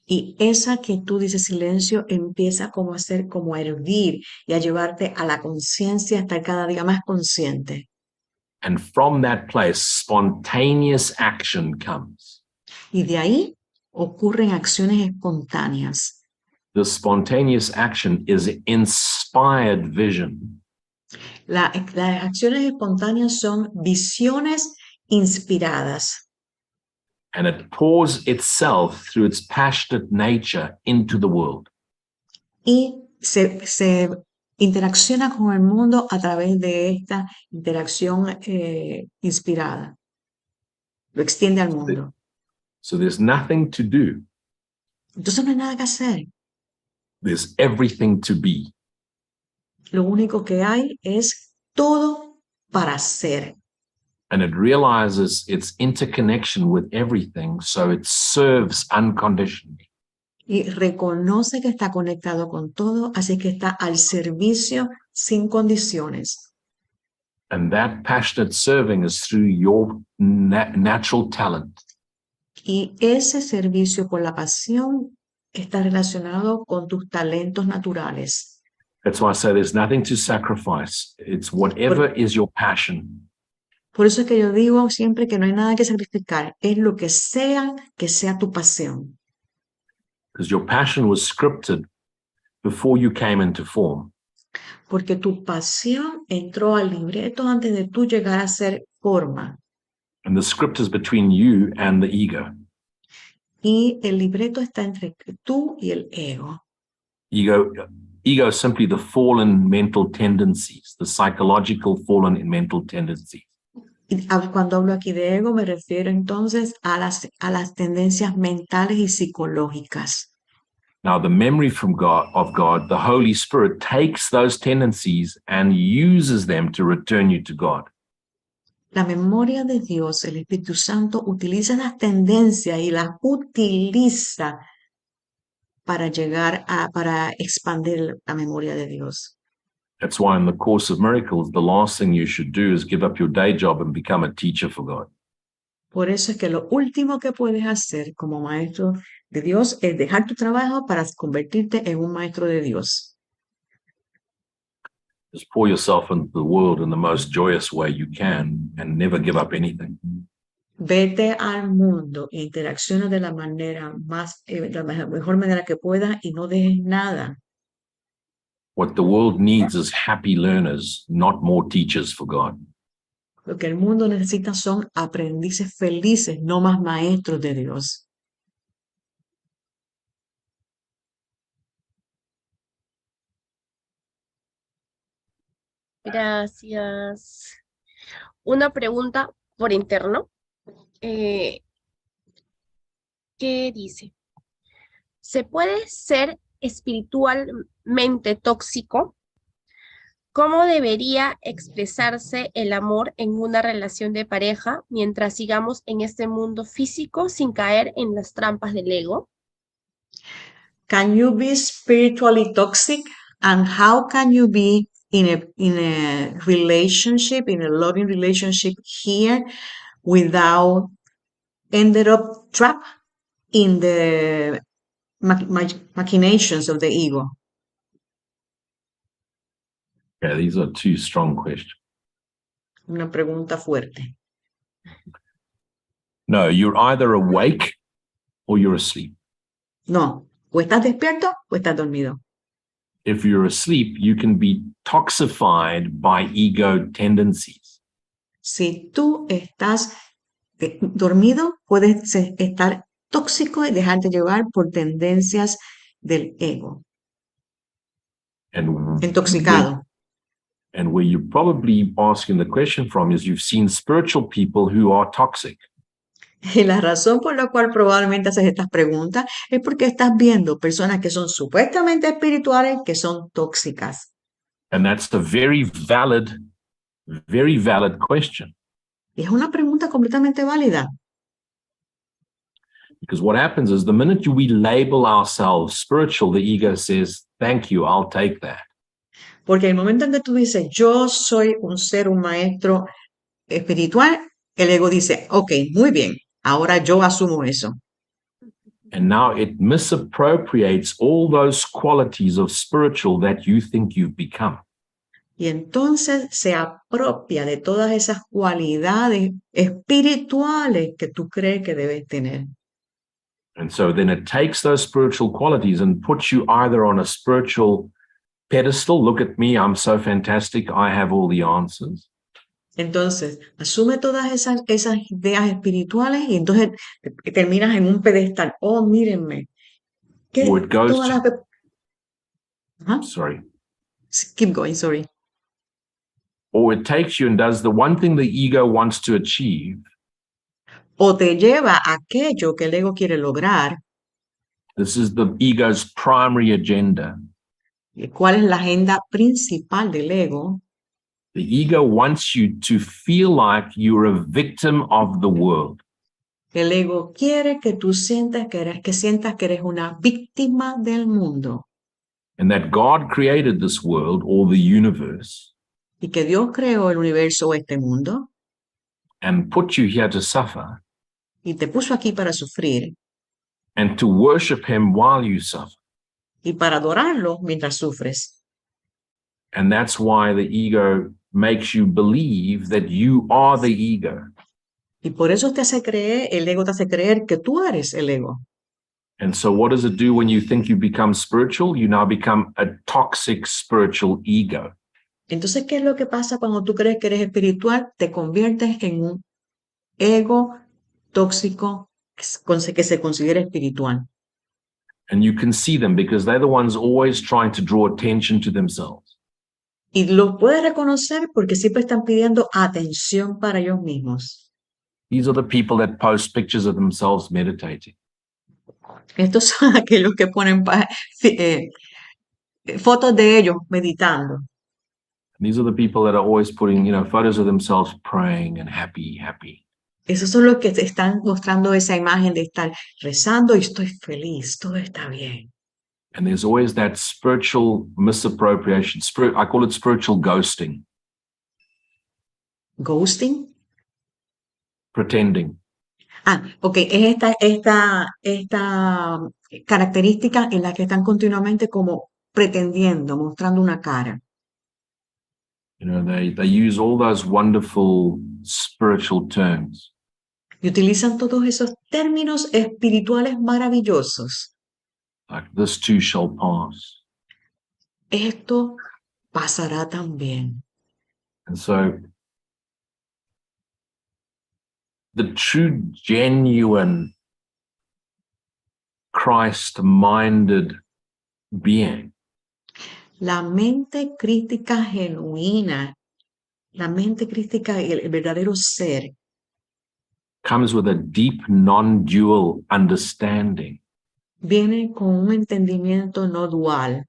Y esa quietud y ese silencio empieza como a ser, como a hervir y a llevarte a la conciencia, a estar cada día más consciente. And from that place, spontaneous action comes. Y de ahí ocurren acciones espontáneas. The spontaneous action is inspired vision. Las acciones espontáneas son visiones inspiradas And it pours itself through its passionate nature into the world. y se interacciona con el mundo a través de esta interacción inspirada. Lo extiende al mundo. So there's nothing to do. Entonces no hay nada que hacer. There's everything to be. Lo único que hay es todo para ser. And it realizes its interconnection with everything, so it serves unconditionally. Y reconoce que está conectado con todo, así que está al servicio sin condiciones. And that passionate serving is through your natural talent. Y ese servicio por la pasión está relacionado con tus talentos naturales. That's why I say there's nothing to sacrifice. It's whatever is your passion. Por eso es que yo digo siempre que no hay nada que sacrificar. Es lo que sea tu pasión. Because your passion was scripted before you came into form. Porque tu pasión entró al libreto antes de tú llegar a ser forma. And the script is between you and the ego. Y el libreto está entre tú y el ego. Ego is simply the fallen mental tendencies, the psychological fallen mental tendencies. Y cuando hablo aquí de ego, me refiero entonces a las tendencias mentales y psicológicas. Now, the memory from God, of God, the Holy Spirit, takes those tendencies and uses them to return you to God. La memoria de Dios, el Espíritu Santo, utiliza las tendencias y las utiliza para para expandir la memoria de Dios. That's why in the Course of Miracles, the last thing you should do is give up your day job and become a teacher for God. Por eso es que lo último que puedes hacer como maestro de Dios es dejar tu trabajo para convertirte en un maestro de Dios. Just pour yourself into the world in the most joyous way you can and never give up anything. Vete al mundo e interacciona de la mejor manera que puedas y no dejes nada. What the world needs is happy learners, not more teachers for God. Lo que el mundo necesita son aprendices felices, no más maestros de Dios. Gracias. Una pregunta por interno. ¿Qué dice? ¿Se puede ser espiritualmente tóxico? ¿Cómo debería expresarse el amor en una relación de pareja mientras sigamos en este mundo físico sin caer en las trampas del ego? Can you be spiritually toxic? And how can you be in a relationship, in a loving relationship here without ended up trapped in the machinations of the ego? Yeah, these are two strong questions. Una pregunta fuerte. No, you're either awake or you're asleep. No, o estás despierto o estás dormido. If you're asleep, you can be toxified by ego tendencies. Si tú estás dormido, puedes estar tóxico y dejarte llevar por tendencias del ego. Intoxicado. And where you're probably asking the question from is you've seen spiritual people who are toxic. Y la razón por la cual probablemente haces estas preguntas es porque estás viendo personas que son supuestamente espirituales que son tóxicas. And that's a very valid question. Y es una pregunta completamente válida. Because what happens is the minute we label ourselves spiritual, the ego says, thank you, I'll take that. Porque el momento en que tú dices, yo soy un maestro espiritual, el ego dice, ok, muy bien, ahora yo asumo eso. And now it misappropriates all those qualities of spiritual that you think you've become. Y entonces se apropia de todas esas cualidades espirituales que tú crees que debes tener. And so then it takes those spiritual qualities and puts you either on a spiritual pedestal. Look at me, I'm so fantastic, I have all the answers. Entonces, asume todas esas ideas espirituales y entonces terminas en un pedestal. Oh, mírenme. ¿Qué? Or it goes Todas to, las... Ajá. sorry. Keep going, sorry. Or it takes you and does the one thing the ego wants to achieve. O te lleva a aquello que el ego quiere lograr. This is the ego's primary agenda. ¿Cuál es la agenda principal del ego? The ego wants you to feel like you're a victim of the world. El ego quiere que tú sientas que eres una víctima del mundo. And that God created this world or the universe Y que Dios creó el universo o este mundo and put you here to suffer y te puso aquí para sufrir and to worship him while you suffer. y para adorarlo mientras sufres. And that's why the ego makes you believe that you are the ego. Y por eso el ego te hace creer que tú eres el ego. And so what does it do when you think you become spiritual? You now become a toxic spiritual ego. Entonces, ¿qué es lo que pasa cuando tú crees que eres espiritual? Te conviertes en un ego tóxico que se considera espiritual. And you can see them because they're the ones always trying to draw attention to themselves. Y los puedes reconocer porque siempre están pidiendo atención para ellos mismos. These are the people that post pictures of themselves meditating. Estos son aquellos que ponen fotos de ellos meditando. And these are the people that are always putting, photos of themselves praying and happy. Esos son los que te están mostrando esa imagen de estar rezando y estoy feliz, todo está bien. And there's always that spiritual misappropriation. I call it spiritual ghosting. ¿Ghosting? Pretending. Ok, es esta característica en la que están continuamente como pretendiendo, mostrando una cara. They use all those wonderful spiritual terms. Y utilizan todos esos términos espirituales maravillosos. Like this too shall pass. Esto pasará también. And so the true, genuine, Christ-minded being La mente crítica genuina, la mente crítica, el verdadero ser, comes with a deep, non-dual understanding. viene con un entendimiento no dual.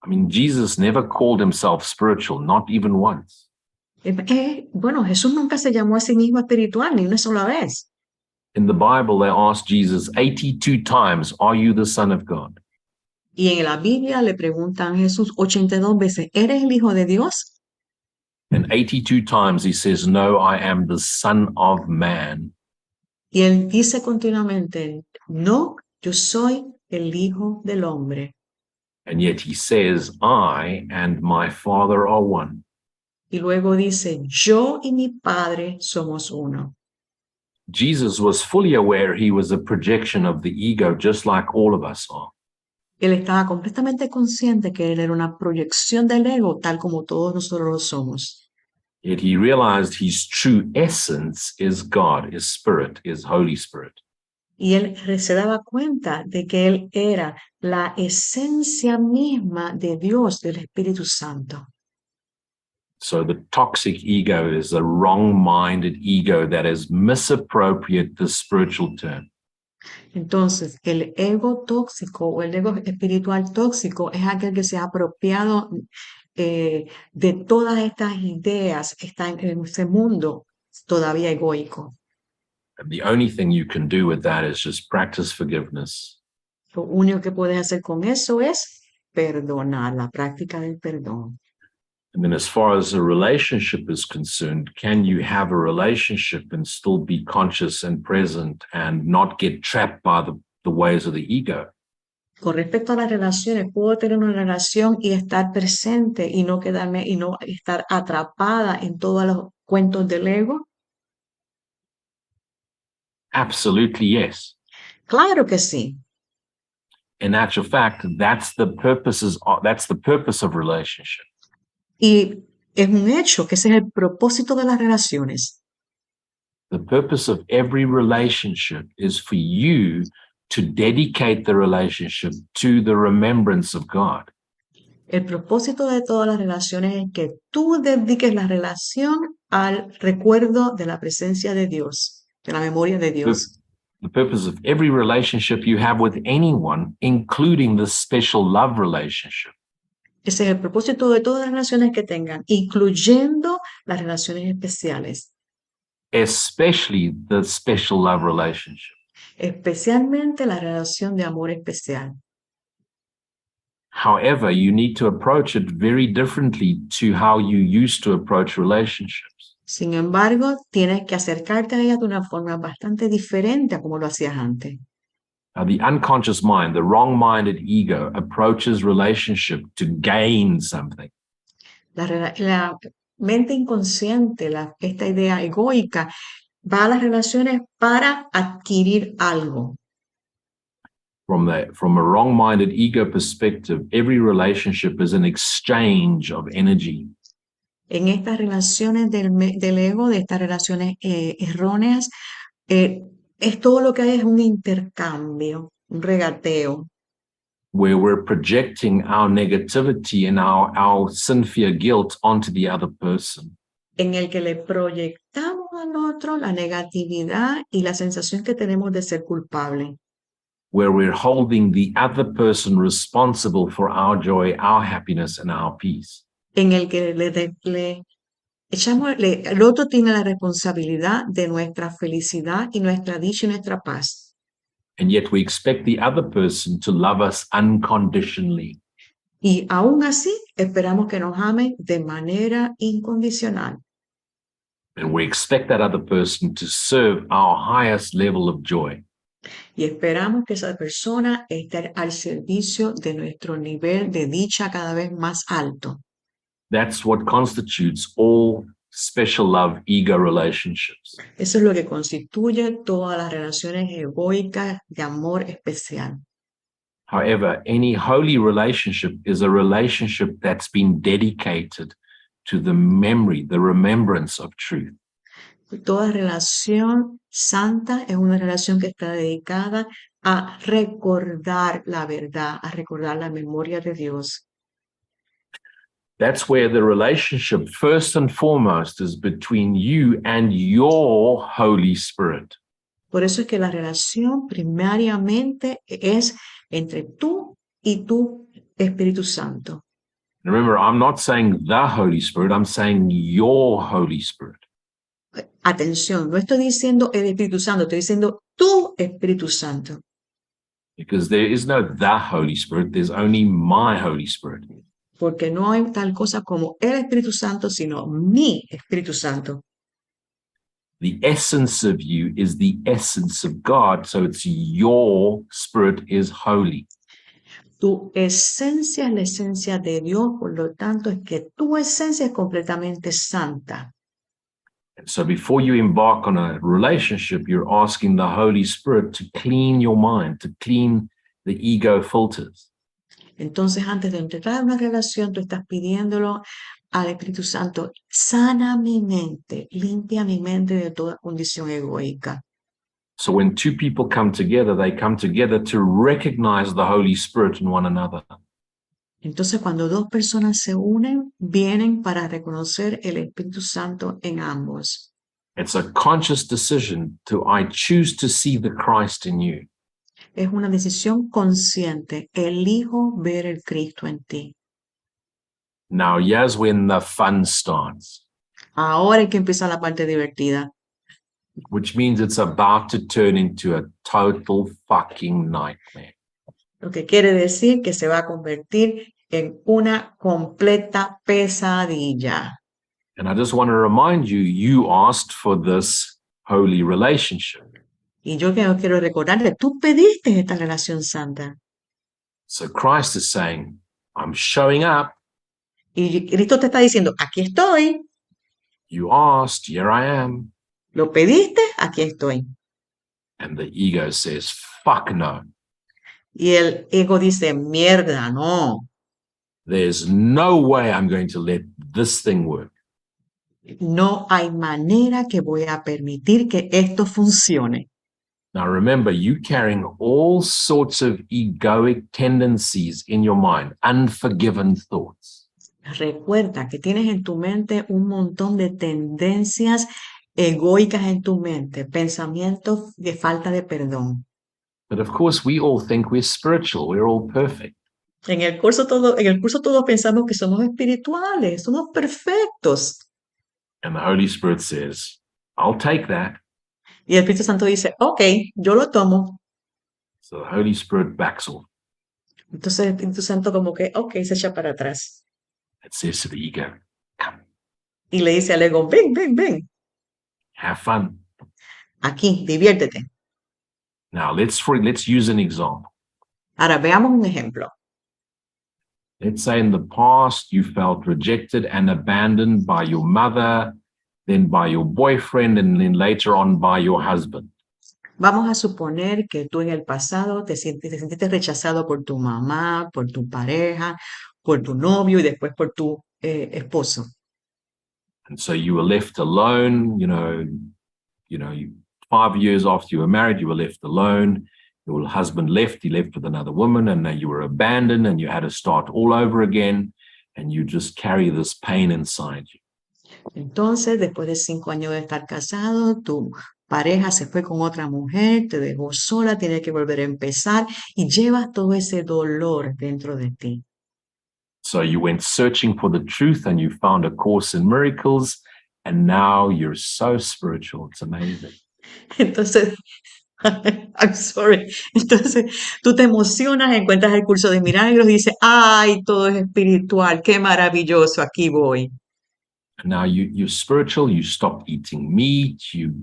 I mean, Jesus never called himself spiritual, not even once. Bueno, Jesús nunca se llamó a sí mismo espiritual, ni una sola vez. In the Bible, they asked Jesus 82 times, "Are you the Son of God?" Y en la Biblia le preguntan a Jesús 82 veces, ¿eres el Hijo de Dios? And 82 times he says, "No, I am the Son of Man." Y él dice continuamente, no, yo soy el Hijo del Hombre. And yet he says, "I and my Father are one." Y luego dice, yo y mi Padre somos uno. Jesus was fully aware he was a projection of the ego, just like all of us are. Él estaba completamente consciente que él era una proyección del ego, tal como todos nosotros lo somos. Yet he realized his true essence is God, is Spirit, is Holy Spirit. Y él se daba cuenta de que él era la esencia misma de Dios, del Espíritu Santo. So the toxic ego is a wrong-minded ego that has misappropriated the spiritual term. Entonces, el ego tóxico o el ego espiritual tóxico es aquel que se ha apropiado de todas estas ideas, está en ese mundo todavía egoico. And the only thing you can do with that is just practice forgiveness. Lo único que puedes hacer con eso es perdonar, la práctica del perdón. And then as far as a relationship is concerned, can you have a relationship and still be conscious and present and not get trapped by the ways of the ego? Con respecto a las relaciones, ¿puedo tener una relación y estar presente y no estar atrapada en todos los cuentos del ego? Absolutely, yes. Claro que sí. In actual fact, that's the purpose of relationship. Y es un hecho que ese es el propósito de las relaciones. The purpose of every relationship is for you to dedicate the relationship to the remembrance of God. El propósito de todas las relaciones es que tú dediques la relación al recuerdo de la presencia de Dios, de la memoria de Dios. The purpose of every relationship you have with anyone, including the special love relationship, Ese es el propósito de todas las relaciones que tengan, incluyendo las relaciones especiales, especially the special love relationship. especialmente la relación de amor especial. However, you need to approach it very differently to how you used to approach relationships. Sin embargo, tienes que acercarte a ella de una forma bastante diferente a como lo hacías antes. The unconscious mind, the wrong-minded ego, approaches relationship to gain something. La mente inconsciente, esta idea egoica, va a las relaciones para adquirir algo. From a wrong-minded ego perspective, every relationship is an exchange of energy. En estas relaciones del ego, de estas relaciones erróneas, es todo lo que hay es un intercambio, un regateo, Where we're projecting our negativity and our sin, fear, guilt onto the other person. en el que le proyectamos al otro la negatividad y la sensación que tenemos de ser culpable. Where we're holding the other person responsible for our joy, our happiness, and our peace. En el que el otro tiene la responsabilidad de nuestra felicidad y nuestra dicha y nuestra paz. And yet we expect the other person to love us unconditionally. Y aún así esperamos que nos amen de manera incondicional. And we expect that other person to serve our highest level of joy. Y esperamos que esa persona esté al servicio de nuestro nivel de dicha cada vez más alto. That's what constitutes all special love ego relationships. Eso es lo que constituye todas las relaciones egoicas de amor especial. However, any holy relationship is a relationship that's been dedicated to the memory, the remembrance of truth. Toda relación santa es una relación que está dedicada a recordar la verdad, a recordar la memoria de Dios. That's where the relationship, first and foremost, is between you and your Holy Spirit. Por eso es que la relación primariamente es entre tú y tu Espíritu Santo. Remember, I'm not saying the Holy Spirit, I'm saying your Holy Spirit. Atención, no estoy diciendo el Espíritu Santo, estoy diciendo tu Espíritu Santo. Because there is no the Holy Spirit, there's only my Holy Spirit. Porque no hay tal cosa como el Espíritu Santo, sino mi Espíritu Santo. The essence of you is the essence of God, so it's your spirit is holy. Tu esencia es la esencia de Dios, por lo tanto es que tu esencia es completamente santa. And so before you embark on a relationship, you're asking the Holy Spirit to clean your mind, to clean the ego filters. Entonces, antes de entrar en una relación, tú estás pidiéndolo al Espíritu Santo, sana mi mente, limpia mi mente de toda condición egoica. So when two people come together, they come together to recognize the Holy Spirit in one another. Entonces, cuando dos personas se unen, vienen para reconocer el Espíritu Santo en ambos. It's a conscious decision I choose to see the Christ in you. Es una decisión consciente. Elijo ver el Cristo en ti. Now, here's when the fun starts. Ahora es que empieza la parte divertida. Which means it's about to turn into a total fucking nightmare. Lo que quiere decir que se va a convertir en una completa pesadilla. And I just want to remind you, you asked for this holy relationship. Y yo quiero recordarte, tú pediste esta relación santa. So Christ is saying, I'm showing up. Y Cristo te está diciendo, aquí estoy. You asked, here I am. Lo pediste, aquí estoy. And the ego says, fuck no. Y el ego dice, mierda, no. There's no way I'm going to let this thing work. No hay manera que voy a permitir que esto funcione. Now remember, you're carrying all sorts of egoic tendencies in your mind, unforgiven thoughts. Recuerda que tienes en tu mente un montón de tendencias egoicas en tu mente, pensamientos de falta de perdón. But of course, we all think we're spiritual. We're all perfect. En el curso todos pensamos que somos espirituales, somos perfectos. And the Holy Spirit says, I'll take that. Y el Espíritu Santo dice, ok, yo lo tomo. So the Holy Spirit backs off. Entonces el Espíritu Santo como que, ok, se echa para atrás. It says to the ego, come, Y le dice al ego, ven, ven, ven, have fun. aquí, diviértete. Now let's use an example. Ahora veamos un ejemplo. Let's say in the past you felt rejected and abandoned by your mother, then by your boyfriend, and then later on by your husband. Vamos a suponer que tú en el pasado te sentiste rechazado por tu mamá, por tu pareja, por tu novio y después por tu esposo. And so you were left alone, 5 years after you were married, you were left alone. Your husband left, he left with another woman, and now you were abandoned and you had to start all over again. And you just carry this pain inside you. Entonces, después de 5 años de estar casado, tu pareja se fue con otra mujer, te dejó sola, tienes que volver a empezar y llevas todo ese dolor dentro de ti. So you went searching for the truth and you found A Course in Miracles, and now you're so spiritual. It's amazing. Entonces, I'm sorry. Entonces, tú te emocionas, encuentras el curso de milagros y dices, ay, todo es espiritual, qué maravilloso, aquí voy. And now you're spiritual, you stopped eating meat, you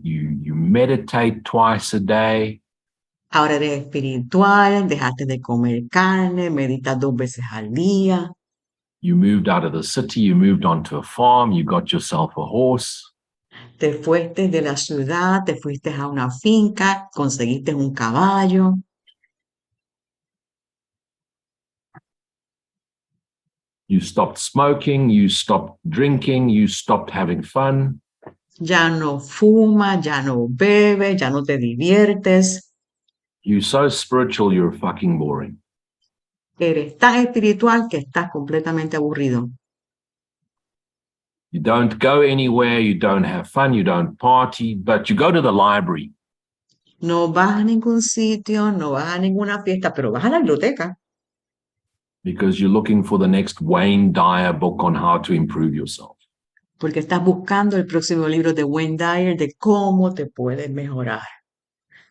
meditate twice a day. Ahora eres espiritual, dejaste de comer carne, meditas 2 veces al día. You moved out of the city, you moved onto a farm, you got yourself a horse. Te fuiste de la ciudad, te fuiste a una finca, conseguiste un caballo. You stopped smoking, you stopped drinking, you stopped having fun. Ya no fumas, ya no bebes, ya no te diviertes. You're so spiritual, you're fucking boring. Eres tan espiritual que estás completamente aburrido. You don't go anywhere, you don't have fun, you don't party, but you go to the library. No vas a ningún sitio, no vas a ninguna fiesta, pero vas a la biblioteca. Because you're looking for the next Wayne Dyer book on how to improve yourself. Porque estás buscando el próximo libro de Wayne Dyer de cómo te puedes mejorar.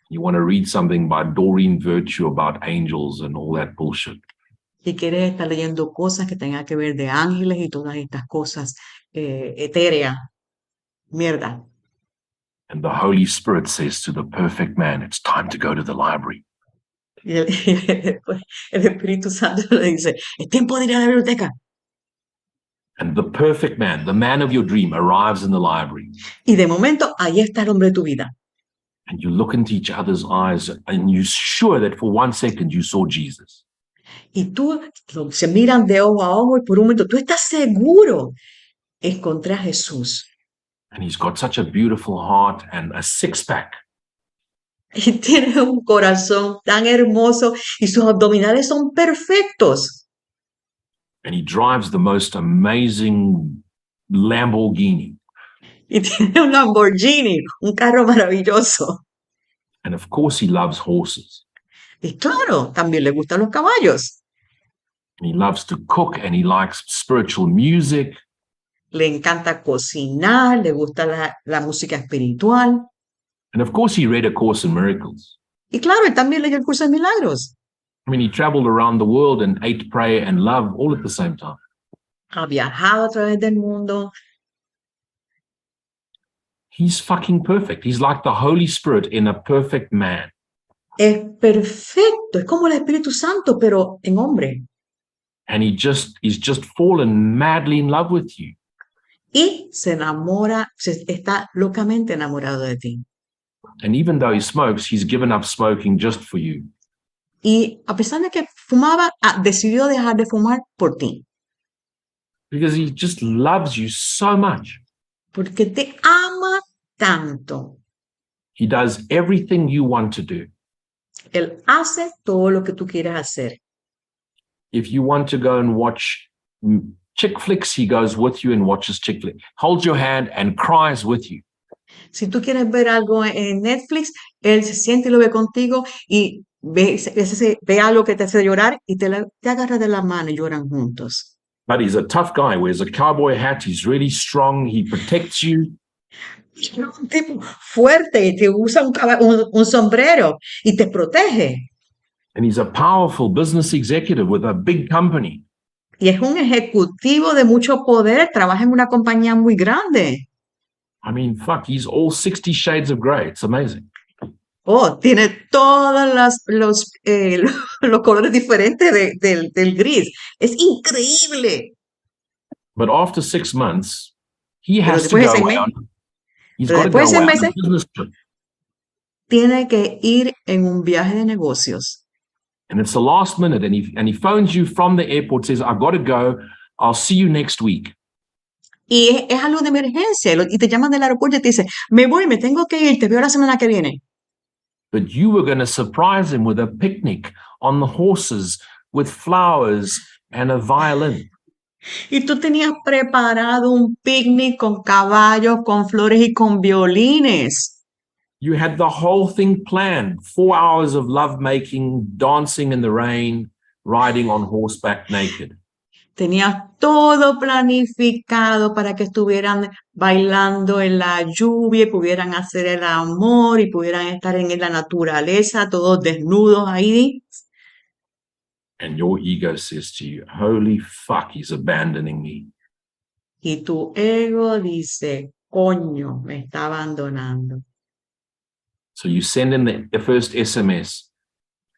You want to read something by Doreen Virtue about angels and all that bullshit. Y quieres estar leyendo cosas que tengan que ver de ángeles y todas estas cosas etéreas. Mierda. And the Holy Spirit says to the perfect man, it's time to go to the library. Y el Espíritu Santo le dice, es tiempo de ir a la biblioteca. And the perfect man, the man of your dream, arrives in the library. Y de momento, ahí está el hombre de tu vida. And you look into each other's eyes and you're sure that for 1 second you saw Jesus. Y tú se miran de ojo a ojo y por un momento tú estás seguro encontré a Jesús. And he's got such a beautiful heart and a six-pack. Y tiene un corazón tan hermoso y sus abdominales son perfectos. And he drives the most amazing Lamborghini. Y tiene un Lamborghini, un carro maravilloso. And of course he loves horses. Y claro, también le gustan los caballos. And he loves to cook and he likes spiritual music. Le encanta cocinar, le gusta la música espiritual. And of course he read A Course in Miracles. Y claro, él también leyó el curso de milagros. I mean, he traveled around the world and ate, pray, and love all at the same time. Ha viajado a través del mundo. He's fucking perfect. He's like the Holy Spirit in a perfect man. Es perfecto, es como el Espíritu Santo, pero en hombre. And he's just fallen madly in love with you. Y se enamora, está locamente enamorado de ti. And even though he smokes, he's given up smoking just for you. Y a pesar de que fumaba, decidió dejar de fumar por ti. Because he just loves you so much. Porque te ama tanto. He does everything you want to do. Él hace todo lo que tú quieres hacer. If you want to go and watch chick flicks, he goes with you and watches chick flicks. Holds your hand and cries with you. Si tú quieres ver algo en Netflix, él se siente y lo ve contigo y ve algo que te hace llorar y te agarra de la mano y lloran juntos. But he's a tough guy, wears a cowboy hat, he's really strong, he protects you. Es un tipo fuerte, te usa un sombrero y te protege. And he's a powerful business executive with a big company. Y es un ejecutivo de mucho poder, trabaja en una compañía muy grande. I mean, fuck, he's all 60 shades of grey. It's amazing. Oh, tiene todos los colores diferentes del gris. Es increíble. But after 6 months, he Pero has to después de go 6 away meses, on, he's got to go away on a business trip. tiene que ir en un viaje de negocios. And it's the last minute, and he phones you from the airport, says, I've got to go. I'll see you next week. Y es algo de emergencia. Y te llaman del aeropuerto y te dicen, me voy, me tengo que ir, te veo la semana que viene. But you were going to surprise him with a picnic on the horses with flowers and a violin. Y tú tenías preparado un picnic con caballos, con flores y con violines. You had the whole thing planned. 4 hours of lovemaking, dancing in the rain, riding on horseback naked. Tenías todo planificado para que estuvieran bailando en la lluvia y pudieran hacer el amor y pudieran estar en la naturaleza, todos desnudos ahí. And your ego says to you, holy fuck, he's abandoning me. Y tu ego dice, coño, me está abandonando. So you send him the first SMS.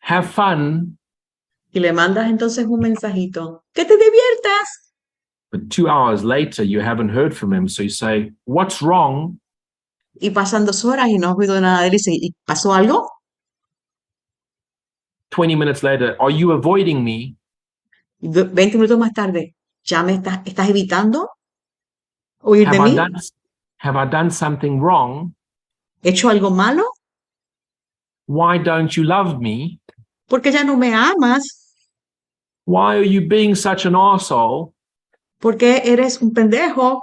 Have fun. Y le mandas entonces un mensajito, que te diviertas. But 2 hours later, you haven't heard from him. So you say, what's wrong? Y pasan 2 horas y no has oído nada de él y dice, ¿y pasó algo? 20 minutes later, are you avoiding me? 20 minutos más tarde, ¿ya me estás evitando oír de mí? Have I done something wrong? ¿He hecho algo malo? Why don't you love me? Porque ya no me amas. Why are you being such an arsehole? ¿Por qué eres un pendejo?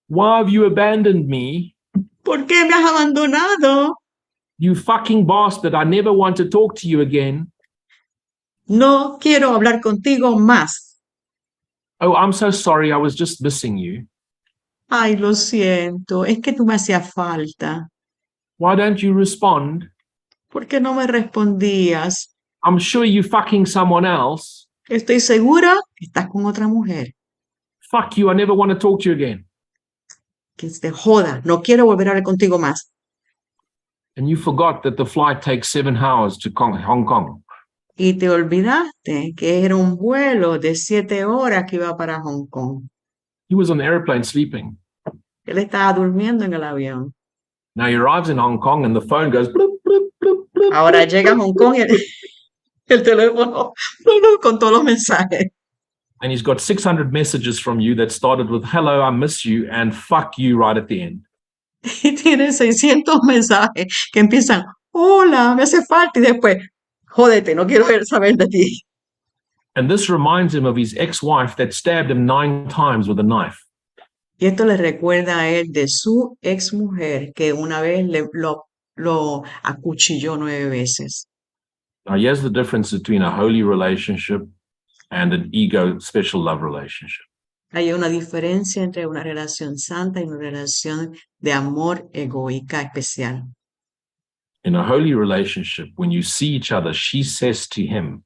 Why have you abandoned me? ¿Por qué me has abandonado? You fucking bastard, I never want to talk to you again. No quiero hablar contigo más. Oh, I'm so sorry, I was just missing you. Ay, lo siento, es que tú me hacías falta. Why don't you respond? ¿Por qué no me respondías? I'm sure you fucking someone else. Estoy segura que estás con otra mujer. Fuck you, I never want to talk to you again. Que te joda, no quiero volver a hablar contigo más. And you forgot that the flight takes 7 hours to Hong Kong. Y te olvidaste que era un vuelo de 7 horas que iba para Hong Kong. He was on the airplane sleeping. Él estaba durmiendo en el avión. Now he arrives in Hong Kong and the phone goes bloop, bloop, bloop, bloop. Ahora llega a Hong Kong y el teléfono con todos los mensajes. And he's got 600 messages from you that started with hello, I miss you, and fuck you right at the end. Y tiene 600 mensajes que empiezan, hola, me hace falta, y después, jódete, no quiero saber de ti. And this reminds him of his ex-wife that stabbed him 9 times with a knife. Y esto le recuerda a él de su ex mujer que una vez lo acuchilló 9 veces. Now, here's the difference between a holy relationship and an ego special love relationship. Hay una diferencia entre una relación santa y una relación de amor egoica especial. In a holy relationship, when you see each other, she says to him,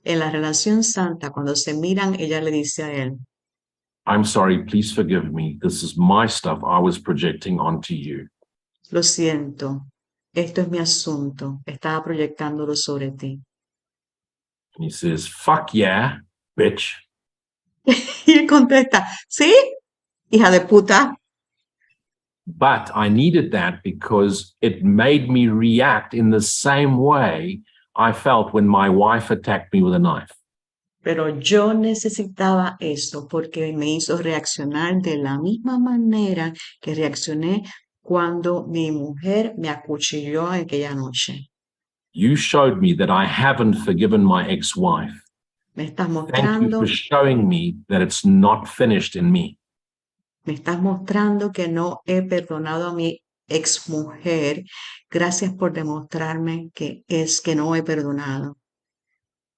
En la relación santa, cuando se miran, ella le dice a él, I'm sorry, please forgive me. This is my stuff I was projecting onto you. lo siento, esto es mi asunto, estaba proyectándolo sobre ti. And he says, fuck yeah, bitch. Y él contesta, ¿sí? Hija de puta. But I needed that because it made me react in the same way I felt when my wife attacked me with a knife. Pero yo necesitaba eso porque me hizo reaccionar de la misma manera que reaccioné cuando mi mujer me acuchilló aquella noche. You showed me that I haven't forgiven my ex-wife. Me estás Thank you mostrando, for showing me that it's not finished in me. me estás mostrando que no he perdonado a mi exmujer. Gracias por demostrarme que no he perdonado.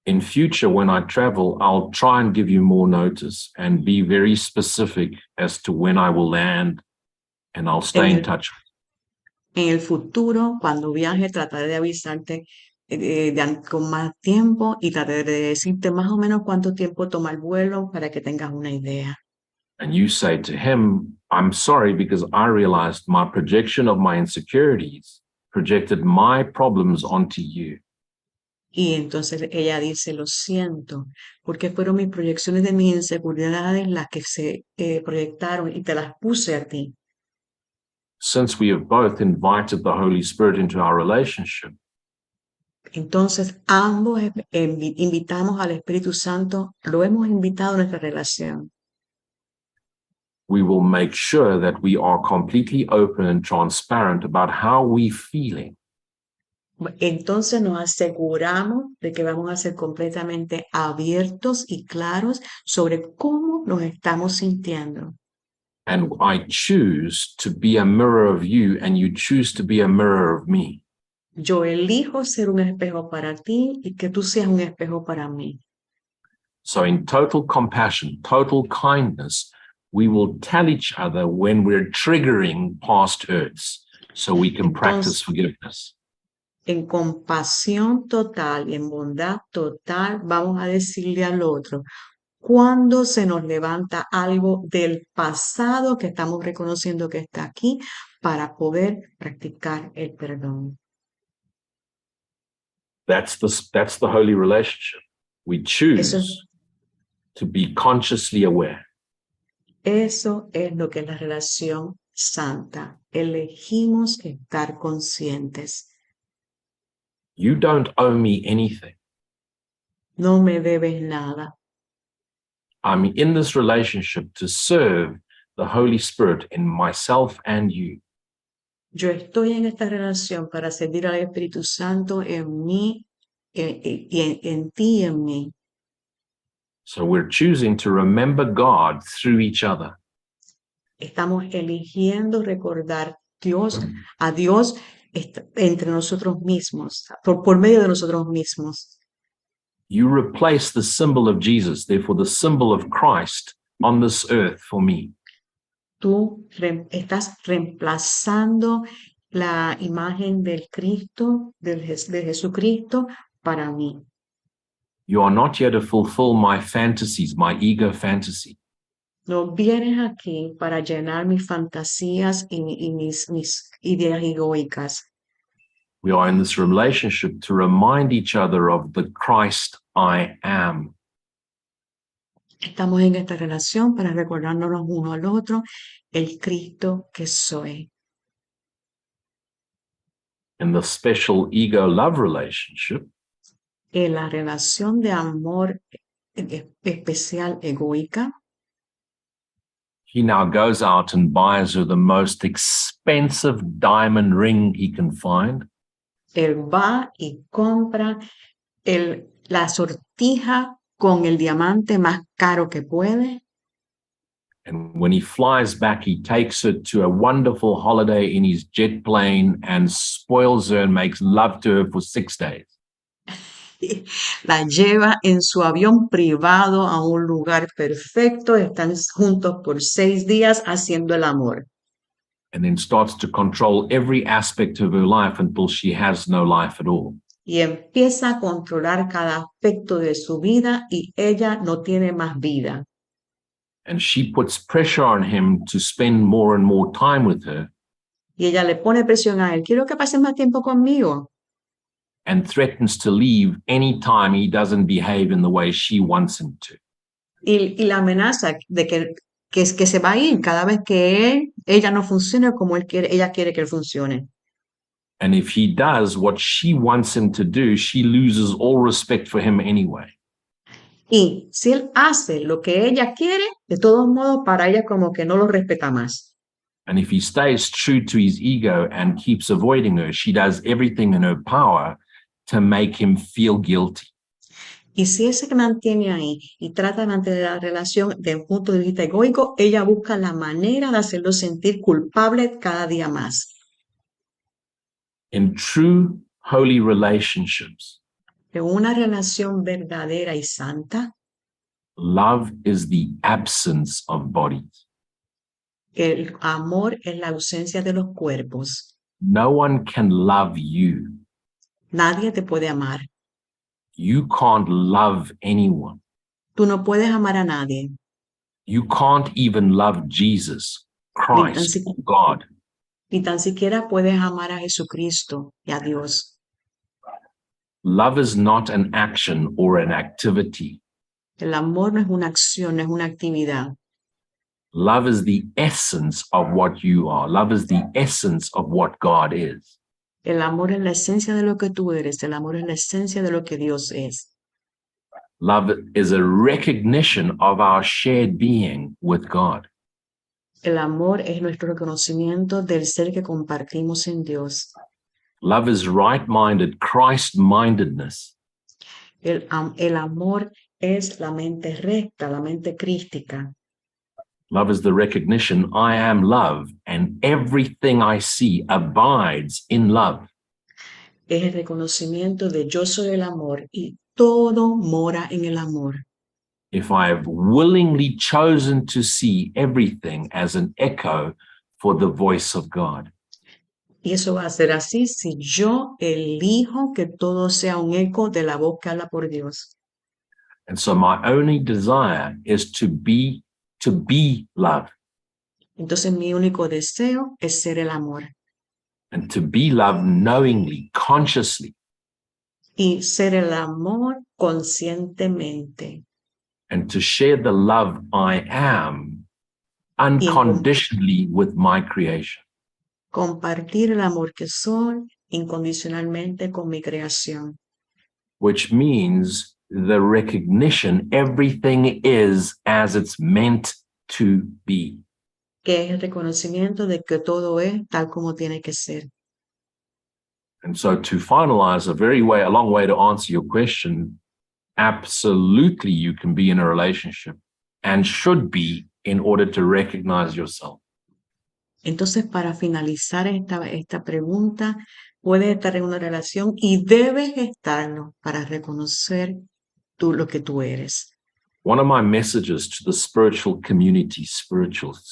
In future, when I travel, I'll try and give you more notice and be very specific as to when I will land, and I'll stay in touch. En el futuro, cuando viaje, trataré de avisarte con más tiempo y trataré de decirte más o menos cuánto tiempo toma el vuelo para que tengas una idea. And you say to him, I'm sorry because I realized my projection of my insecurities projected my problems onto you. Y entonces ella dice, lo siento, porque fueron mis proyecciones de mis inseguridades las que se proyectaron y te las puse a ti. Since we have both invited the Holy Spirit into our relationship, Entonces ambos invitamos al Espíritu Santo, lo hemos invitado a nuestra relación. we will make sure that we are completely open and transparent about how we're feeling. Entonces nos aseguramos de que vamos a ser completamente abiertos y claros sobre cómo nos estamos sintiendo. And I choose to be a mirror of you, and you choose to be a mirror of me. Yo elijo ser un espejo para ti y que tú seas un espejo para mí. So in total compassion, total kindness, we will tell each other when we're triggering past hurts so we can practice forgiveness. En compasión total y en bondad total, vamos a decirle al otro cuando se nos levanta algo del pasado que estamos reconociendo que está aquí para poder practicar el perdón. That's the holy relationship. We choose to be consciously aware. Eso es lo que es la relación santa. Elegimos estar conscientes. You don't owe me anything. No me debes nada. I'm in this relationship to serve the Holy Spirit in myself and you. Yo estoy en esta relación para servir al Espíritu Santo en mí, en ti y en mí. So we're choosing to remember God through each other. Estamos eligiendo recordar a Dios entre nosotros mismos, por medio de nosotros mismos. You replace the symbol of Jesus, therefore the symbol of Christ on this earth for me. Tú estás reemplazando la imagen del Cristo, de Jesucristo para mí. You are not here to fulfill my fantasies, my ego fantasy. No vienes aquí para llenar mis fantasías y mis ideas egoicas. We are in this relationship to remind each other of the Christ I am. Estamos en esta relación para recordarnos uno al otro el Cristo que soy. In the special ego-love relationship, En la relación de amor especial egoica, he now goes out and buys her the most expensive diamond ring he can find. él va y compra la sortija con el diamante más caro que puede. And when he flies back, he takes her to a wonderful holiday in his jet plane and spoils her and makes love to her for 6 days. La lleva en su avión privado a un lugar perfecto. Están juntos por 6 días haciendo el amor. And then starts to control every aspect of her life until she has no life at all. Y empieza a controlar cada aspecto de su vida y ella no tiene más vida. And she puts pressure on him to spend more and more time with her. Y ella le pone presión a él. Quiero que pases más tiempo conmigo. And threatens to leave any time he doesn't behave in the way she wants him to. Y la amenaza de que que se va a ir cada vez que ella no funcione como ella quiere que él funcione. And if he does what she wants him to do, she loses all respect for him anyway. Y si él hace lo que ella quiere, de todos modos, para ella como que no lo respeta más. And if he stays true to his ego and keeps avoiding her, she does everything in her power to make him feel guilty. Y si él se mantiene ahí y trata de mantener la relación desde un punto de vista egoico, ella busca la manera de hacerlo sentir culpable cada día más. In true holy relationships, En una relación verdadera y santa, love is the absence of bodies. el amor es la ausencia de los cuerpos. No one can love you. Nadie te puede amar. You can't love anyone. Tú no puedes amar a nadie. You can't even love Jesus, Christ, or God. Ni tan siquiera puedes amar a Jesucristo y a Dios. Love is not an action or an activity. El amor no es una acción, no es una actividad. Love is the essence of what you are. Love is the essence of what God is. El amor es la esencia de lo que tú eres. El amor es la esencia de lo que Dios es. Love is a recognition of our shared being with God. El amor es nuestro reconocimiento del ser que compartimos en Dios. Love is right-minded, Christ-mindedness. El amor es la mente recta, la mente crística. Love is the recognition I am love and everything I see abides in love. Es el reconocimiento de yo soy el amor y todo mora en el amor. If I have willingly chosen to see everything as an echo for the voice of God. Y eso va a ser así si yo elijo que todo sea un eco de la voz que habla por Dios. And so my only desire is to be love. Entonces mi único deseo es ser el amor. And to be love knowingly, consciously. Y ser el amor conscientemente. And to share the love I am unconditionally with my creation. Compartir el amor que soy incondicionalmente con mi creación. Which means the recognition everything is as it's meant to be. Que es el reconocimiento de que todo es tal como tiene que ser. And so to finalize, a long way to answer your question, absolutely you can be in a relationship and should be in order to recognize yourself. Entonces, para finalizar esta pregunta, puedes estar en una relación y debes estarlo para reconocer lo que tú eres. One of my messages to the spiritual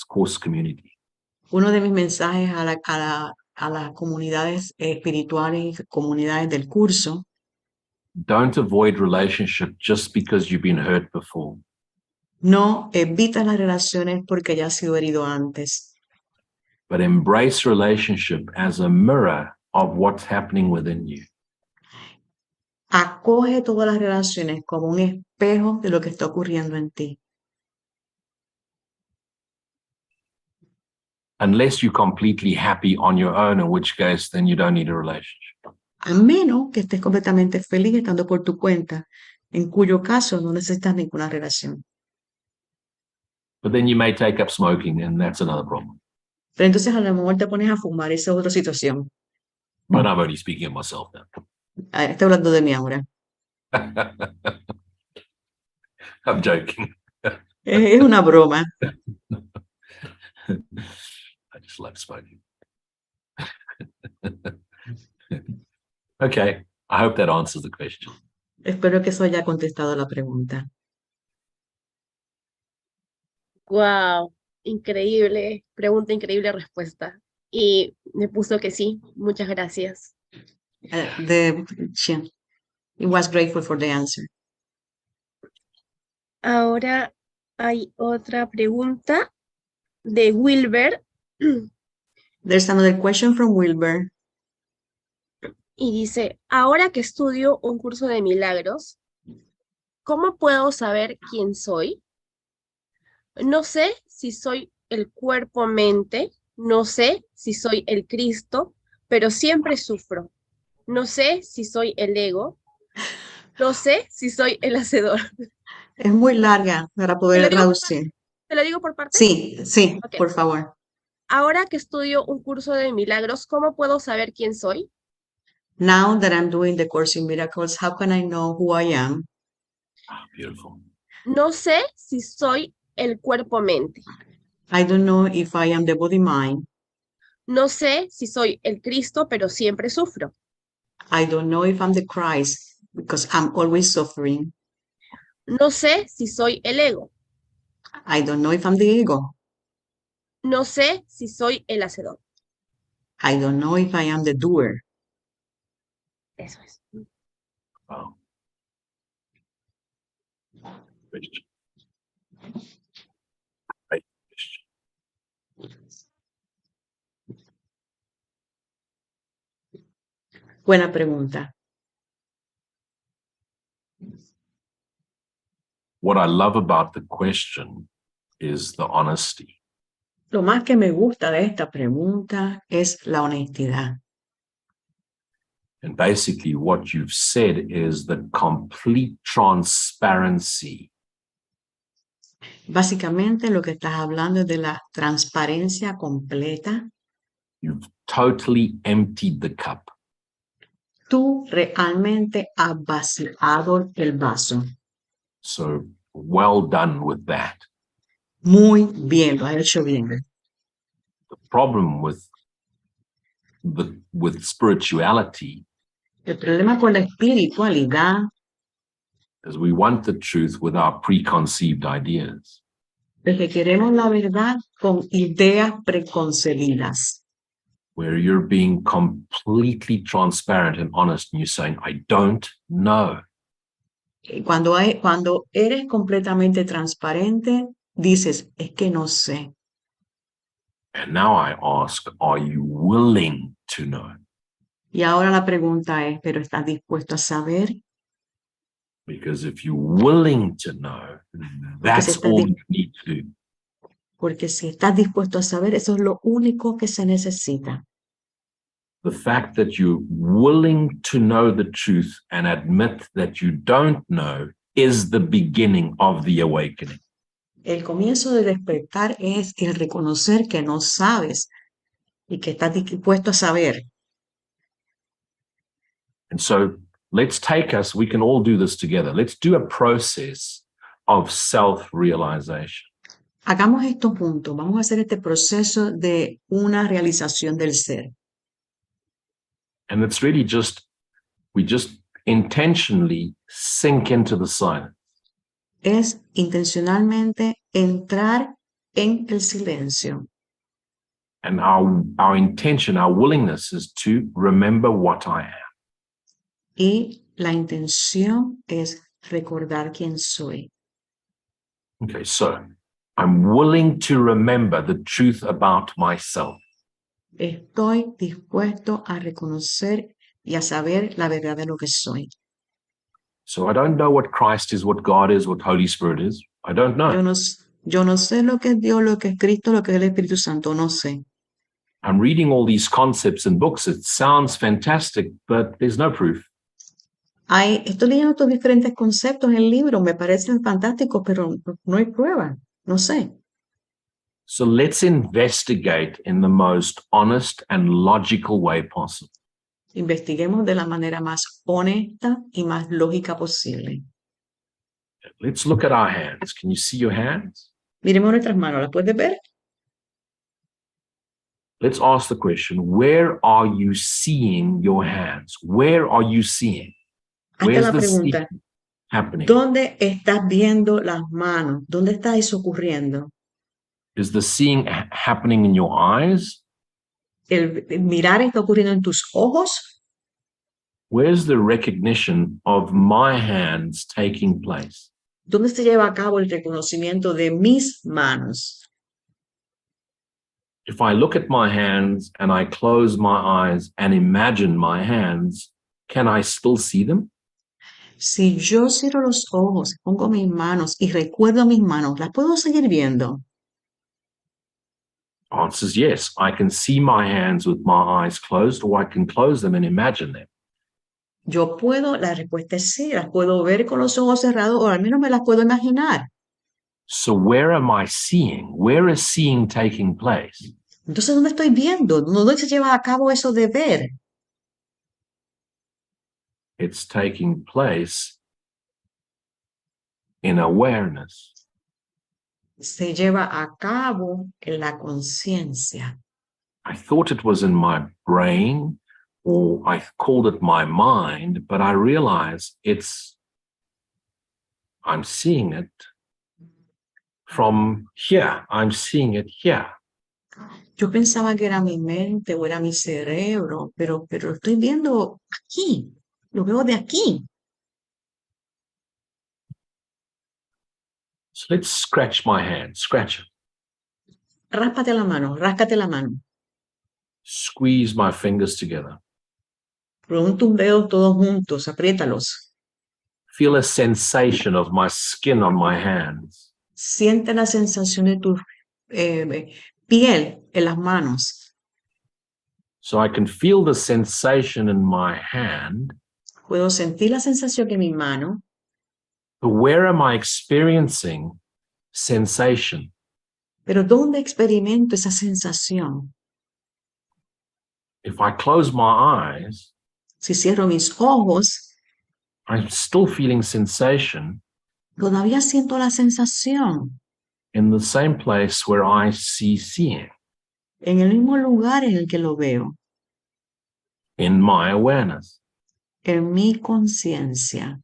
course community. Uno de mis mensajes a las comunidades espirituales y comunidades del curso. Don't avoid relationship just because you've been hurt before. No evita las relaciones porque ya has sido herido antes. But embrace relationship as a mirror of what's happening within you. Acoge todas las relaciones como un espejo de lo que está ocurriendo en ti. Unless you're completely happy on your own, in which case then you don't need a relationship. A menos que estés completamente feliz estando por tu cuenta, en cuyo caso no necesitas ninguna relación. But then you may take up smoking, and that's another problem. Pero entonces a lo mejor te pones a fumar, esa es otra situación. But I'm only speaking of myself now. Estoy hablando de mí ahora. I'm joking. Es una broma. I just love smoking. Okay, I hope that answers the question. Espero que eso haya contestado la pregunta. Wow, increíble pregunta, increíble respuesta. Y me puso que sí, muchas gracias. He was grateful for the answer. Ahora hay otra pregunta de Wilber. There's another question from Wilber. Y dice, ahora que estudio un curso de milagros, ¿cómo puedo saber quién soy? No sé si soy el cuerpo-mente, no sé si soy el Cristo, pero siempre sufro. No sé si soy el ego, no sé si soy el hacedor. Es muy larga para ¿Te lo poder digo por partes? traducir. ¿Te lo digo por partes? Sí, sí, Ok. por favor. Ahora que estudio un curso de milagros, ¿cómo puedo saber quién soy? Now that I'm doing the Course in Miracles, how can I know who I am? Ah, beautiful. No sé si soy el cuerpo-mente. I don't know if I am the body mind. No sé si soy el Cristo, pero siempre sufro. I don't know if I'm the Christ because I'm always suffering. No sé si soy el ego. I don't know if I'm the ego. No sé si soy el hacedor. I don't know if I am the doer. Eso es. Wow. Question. Great question. Buena pregunta. What I love about the question is the honesty. Lo más que me gusta de esta pregunta es la honestidad. And basically, what you've said is the complete transparency Básicamente lo que estás hablando es de la transparencia completa. You've totally emptied the cup. Tú realmente has vaciado el vaso. So well done with that. Muy bien, lo has hecho bien. The problem with spirituality El problema con la espiritualidad is we want the truth with our preconceived ideas. es que queremos la verdad con ideas preconcebidas. Where you're being completely transparent and honest and you're saying, I don't know. Cuando eres completamente transparente, dices, es que no sé. And now I ask, are you willing to know? Y ahora la pregunta es, ¿pero estás dispuesto a saber? Because if you're willing to know, that's all you need to do. Porque si estás dispuesto a saber, eso es lo único que se necesita. The fact that you're willing to know the truth and admit that you don't know is the beginning of the awakening. El comienzo de despertar es el reconocer que no sabes y que estás dispuesto a saber. And so let's take us, we can all do this together. Let's do a process of self-realization. Hagamos esto juntos. Vamos a hacer este proceso de una realización del ser. And it's really we just intentionally sink into the silence. Es intencionalmente entrar en el silencio. And our intention, our willingness is to remember what I am. Y la intención es recordar quién soy. Okay, so I'm willing to remember the truth about myself. Estoy dispuesto a reconocer y a saber la verdad de lo que soy. So I don't know what Christ is, what God is, what Holy Spirit is. I don't know. Yo no sé lo que es Dios, lo que es Cristo, lo que es el Espíritu Santo, no sé. I'm reading all these concepts in books. It sounds fantastic, but there's no proof. Estoy leyendo estos diferentes conceptos en el libro, me parecen fantásticos, pero no hay prueba, no sé. So let's investigate in the most honest and logical way possible. Investiguemos de la manera más honesta y más lógica posible. Let's look at our hands. Can you see your hands? Miremos nuestras manos, ¿las puedes ver? Let's ask the question, where are you seeing your hands? Where are you seeing? Hazte Where's la the pregunta, seeing happening? ¿dónde estás viendo las manos? ¿Dónde está eso ocurriendo? Is the seeing happening in your eyes? ¿El mirar está ocurriendo en tus ojos? Where's the recognition of my hands taking place? ¿Dónde se lleva a cabo el reconocimiento de mis manos? If I look at my hands and I close my eyes and imagine my hands, can I still see them? Si yo cierro los ojos, pongo mis manos y recuerdo mis manos, ¿las puedo seguir viendo? Answer is yes. I can see my hands with my eyes closed, or I can close them and imagine them. Yo puedo, la respuesta es sí, las puedo ver con los ojos cerrados o al menos me las puedo imaginar. So where am I seeing? Where is seeing taking place? Entonces, ¿dónde estoy viendo? ¿Dónde se lleva a cabo eso de ver? It's taking place in awareness. Se lleva a cabo en la conciencia. I thought it was in my brain, or I called it my mind, but I realize I'm seeing it from here. I'm seeing it here. Yo pensaba que era mi mente o era mi cerebro, pero lo estoy viendo aquí. Lo veo de aquí. So let's scratch my hand, scratch it. Ráspate la mano, ráscate la mano. Squeeze my fingers together. Pon tus dedos todos juntos, apriétalos. Feel a sensation of my skin on my hands. Siente la sensación de tu piel en las manos. So I can feel the sensation in my hand. Puedo sentir la sensación en mi mano. But where am I experiencing sensation? Pero ¿dónde experimento esa sensación? If I close my eyes, Si cierro mis ojos, I'm still feeling sensation todavía siento la sensación in the same place where I see seeing, en el mismo lugar en el que lo veo, in my awareness. en mi conciencia.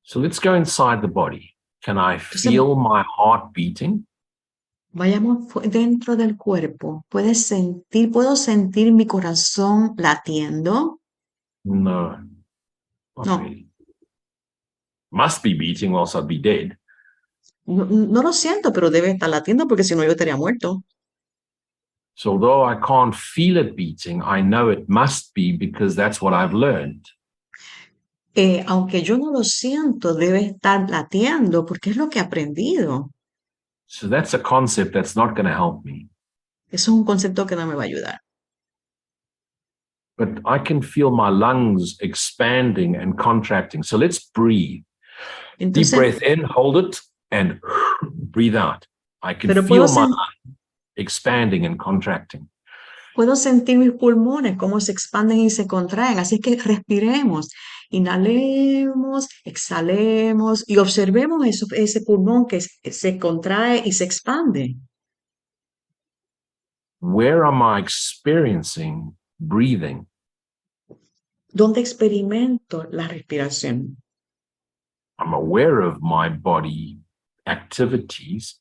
So let's go inside the body. Can I feel my heart beating? Vayamos dentro del cuerpo. ¿Puedo sentir mi corazón latiendo? No. Not No. really. Must be beating or else I'd be dead. No lo siento, pero debe estar latiendo porque si no yo estaría muerto. So although I can't feel it beating, I know it must be because that's what I've learned. Aunque yo no lo siento, debe estar latiendo porque es lo que he aprendido. So that's a concept that's not going to help me. Eso es un concepto que no me va a ayudar. But I can feel my lungs expanding and contracting. So let's breathe. Entonces, Deep breath in, hold it, and breathe out. I can Pero feel puedo my sen- lung expanding and contracting. puedo sentir mis pulmones cómo se expanden y se contraen. Así que respiremos, inhalemos, exhalemos y observemos ese pulmón que se contrae y se expande. Where am I experiencing breathing? ¿Dónde experimento la respiración? I'm aware of my body activities,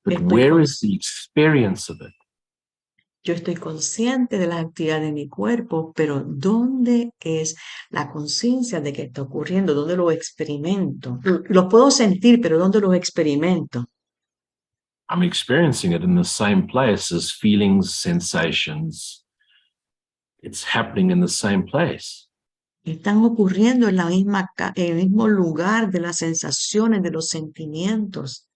but Estoy where is the experience of it? Yo estoy consciente de las actividades de mi cuerpo, pero ¿dónde es la conciencia de que está ocurriendo? ¿Dónde lo experimento? Lo puedo sentir, pero ¿dónde lo experimento? I'm experiencing it in the same place as feelings, sensations. It's happening in the same place. Están ocurriendo en el mismo lugar de las sensaciones, de los sentimientos.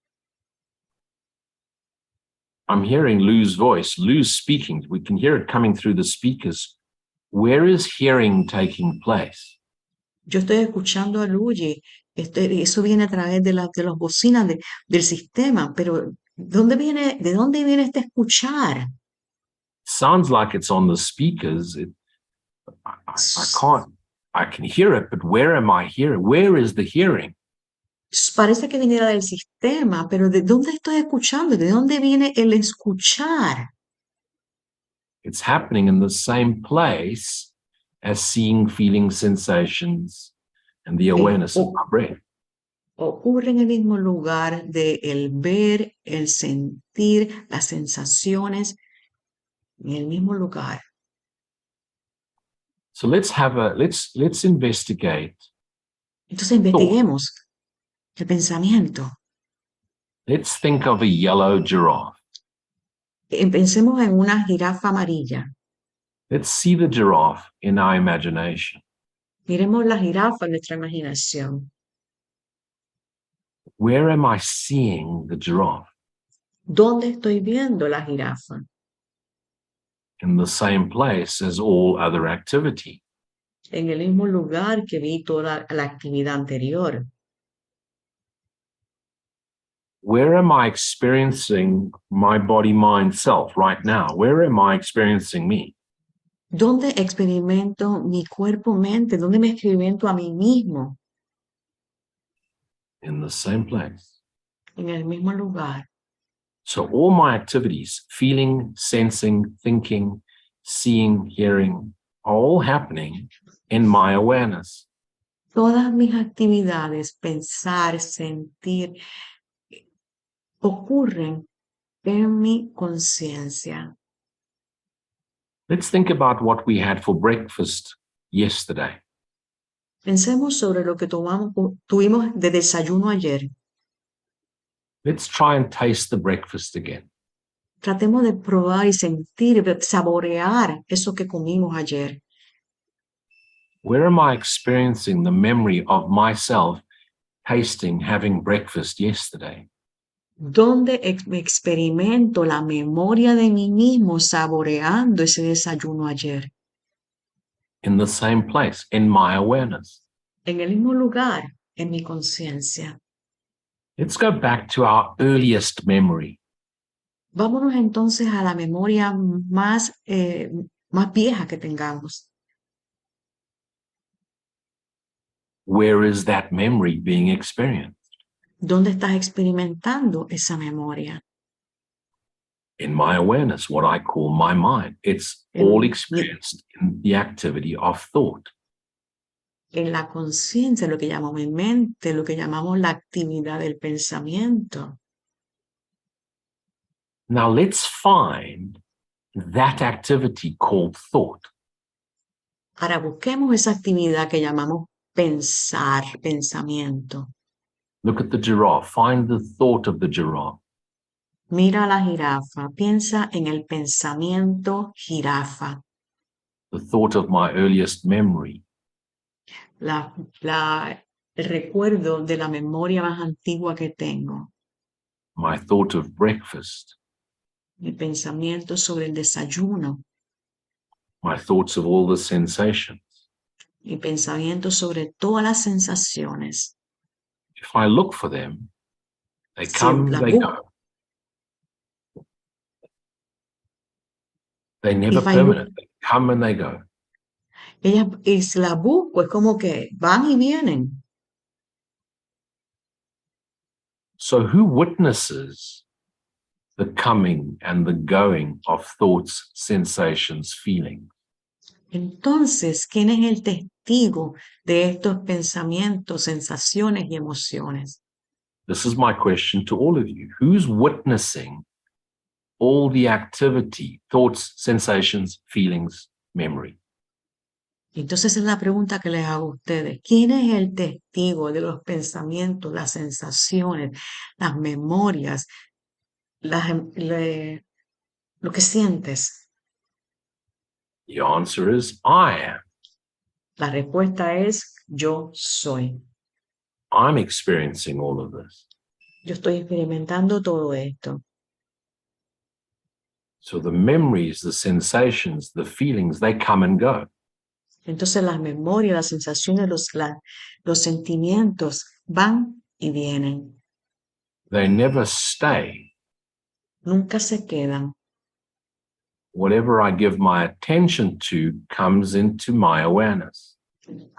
I'm hearing Lou's voice, Lou's speaking. We can hear it coming through the speakers. Where is hearing taking place? Yo estoy escuchando a Luigi, eso viene a través de las bocinas del sistema, pero ¿de dónde viene este escuchar? Sounds like it's on the speakers. I can hear it, but where am I hearing? Where is the hearing? Parece que viniera del sistema, pero ¿de dónde estoy escuchando? ¿De dónde viene el escuchar? It's happening in the same place as seeing, feeling, sensations, and the awareness of my breath. Ocurre en el mismo lugar de el ver, el sentir, las sensaciones, en el mismo lugar. So let's investigate. Entonces investiguemos el pensamiento. Let's think of a yellow giraffe. Pensemos en una jirafa amarilla. Let's see the giraffe in our imagination. Miremos la jirafa en nuestra imaginación. Where am I seeing the giraffe? ¿Dónde estoy viendo la jirafa? In the same place as all other activity. En el mismo lugar que vi toda la actividad anterior. Where am I experiencing my body, mind, self right now? Where am I experiencing me? ¿Dónde experimento mi cuerpo, mente? ¿Dónde me experimento a mí mismo? In the same place. En el mismo lugar. So all my activities, feeling, sensing, thinking, seeing, hearing, are all happening in my awareness. Todas mis actividades, pensar, sentir, ocurren en mi conciencia. Let's think about what we had for breakfast yesterday. Pensemos sobre lo que tuvimos de desayuno ayer. Let's try and taste the breakfast again. Tratemos de probar y sentir, de saborear eso que comimos ayer. Where am I experiencing the memory of myself tasting, having breakfast yesterday? ¿Dónde experimento la memoria de mí mismo saboreando ese desayuno ayer? In the same place, in my awareness. En el mismo lugar, en mi conciencia. Let's go back to our earliest memory. Vámonos entonces a la memoria más vieja que tengamos. Where is that memory being experienced? ¿Dónde estás experimentando esa memoria? In my awareness, what I call my mind. It's all experienced in the activity of thought. En la conciencia, lo que llamamos mente, lo que llamamos la actividad del pensamiento. Now let's find that activity called thought. Ahora busquemos esa actividad que llamamos pensar, pensamiento. Look at the giraffe. Find the thought of the giraffe. Mira a la jirafa, piensa en el pensamiento jirafa. The thought of my earliest memory. El recuerdo de la memoria más antigua que tengo. My thought of breakfast. Mi pensamiento sobre el desayuno. My thoughts of all the sensations. Mi pensamiento sobre todas las sensaciones. If I look for them, they come, they go. They're never permanent. They come and they go. Y si las busco, es como que van y vienen. So who witnesses the coming and the going of thoughts, sensations, feelings? Entonces, ¿quién es el testigo de estos pensamientos, sensaciones y emociones? This is my question to all of you. Who's witnessing all the activity, thoughts, sensations, feelings, memory? Entonces es la pregunta que les hago a ustedes. ¿Quién es el testigo de los pensamientos, las sensaciones, las memorias, lo que sientes? The answer is I am. La respuesta es yo soy. I'm experiencing all of this. Yo estoy experimentando todo esto. So the memories, the sensations, the feelings, they come and go. Entonces las memorias, las sensaciones, los sentimientos van y vienen. They never stay. Nunca se quedan. Whatever I give my attention to comes into my awareness.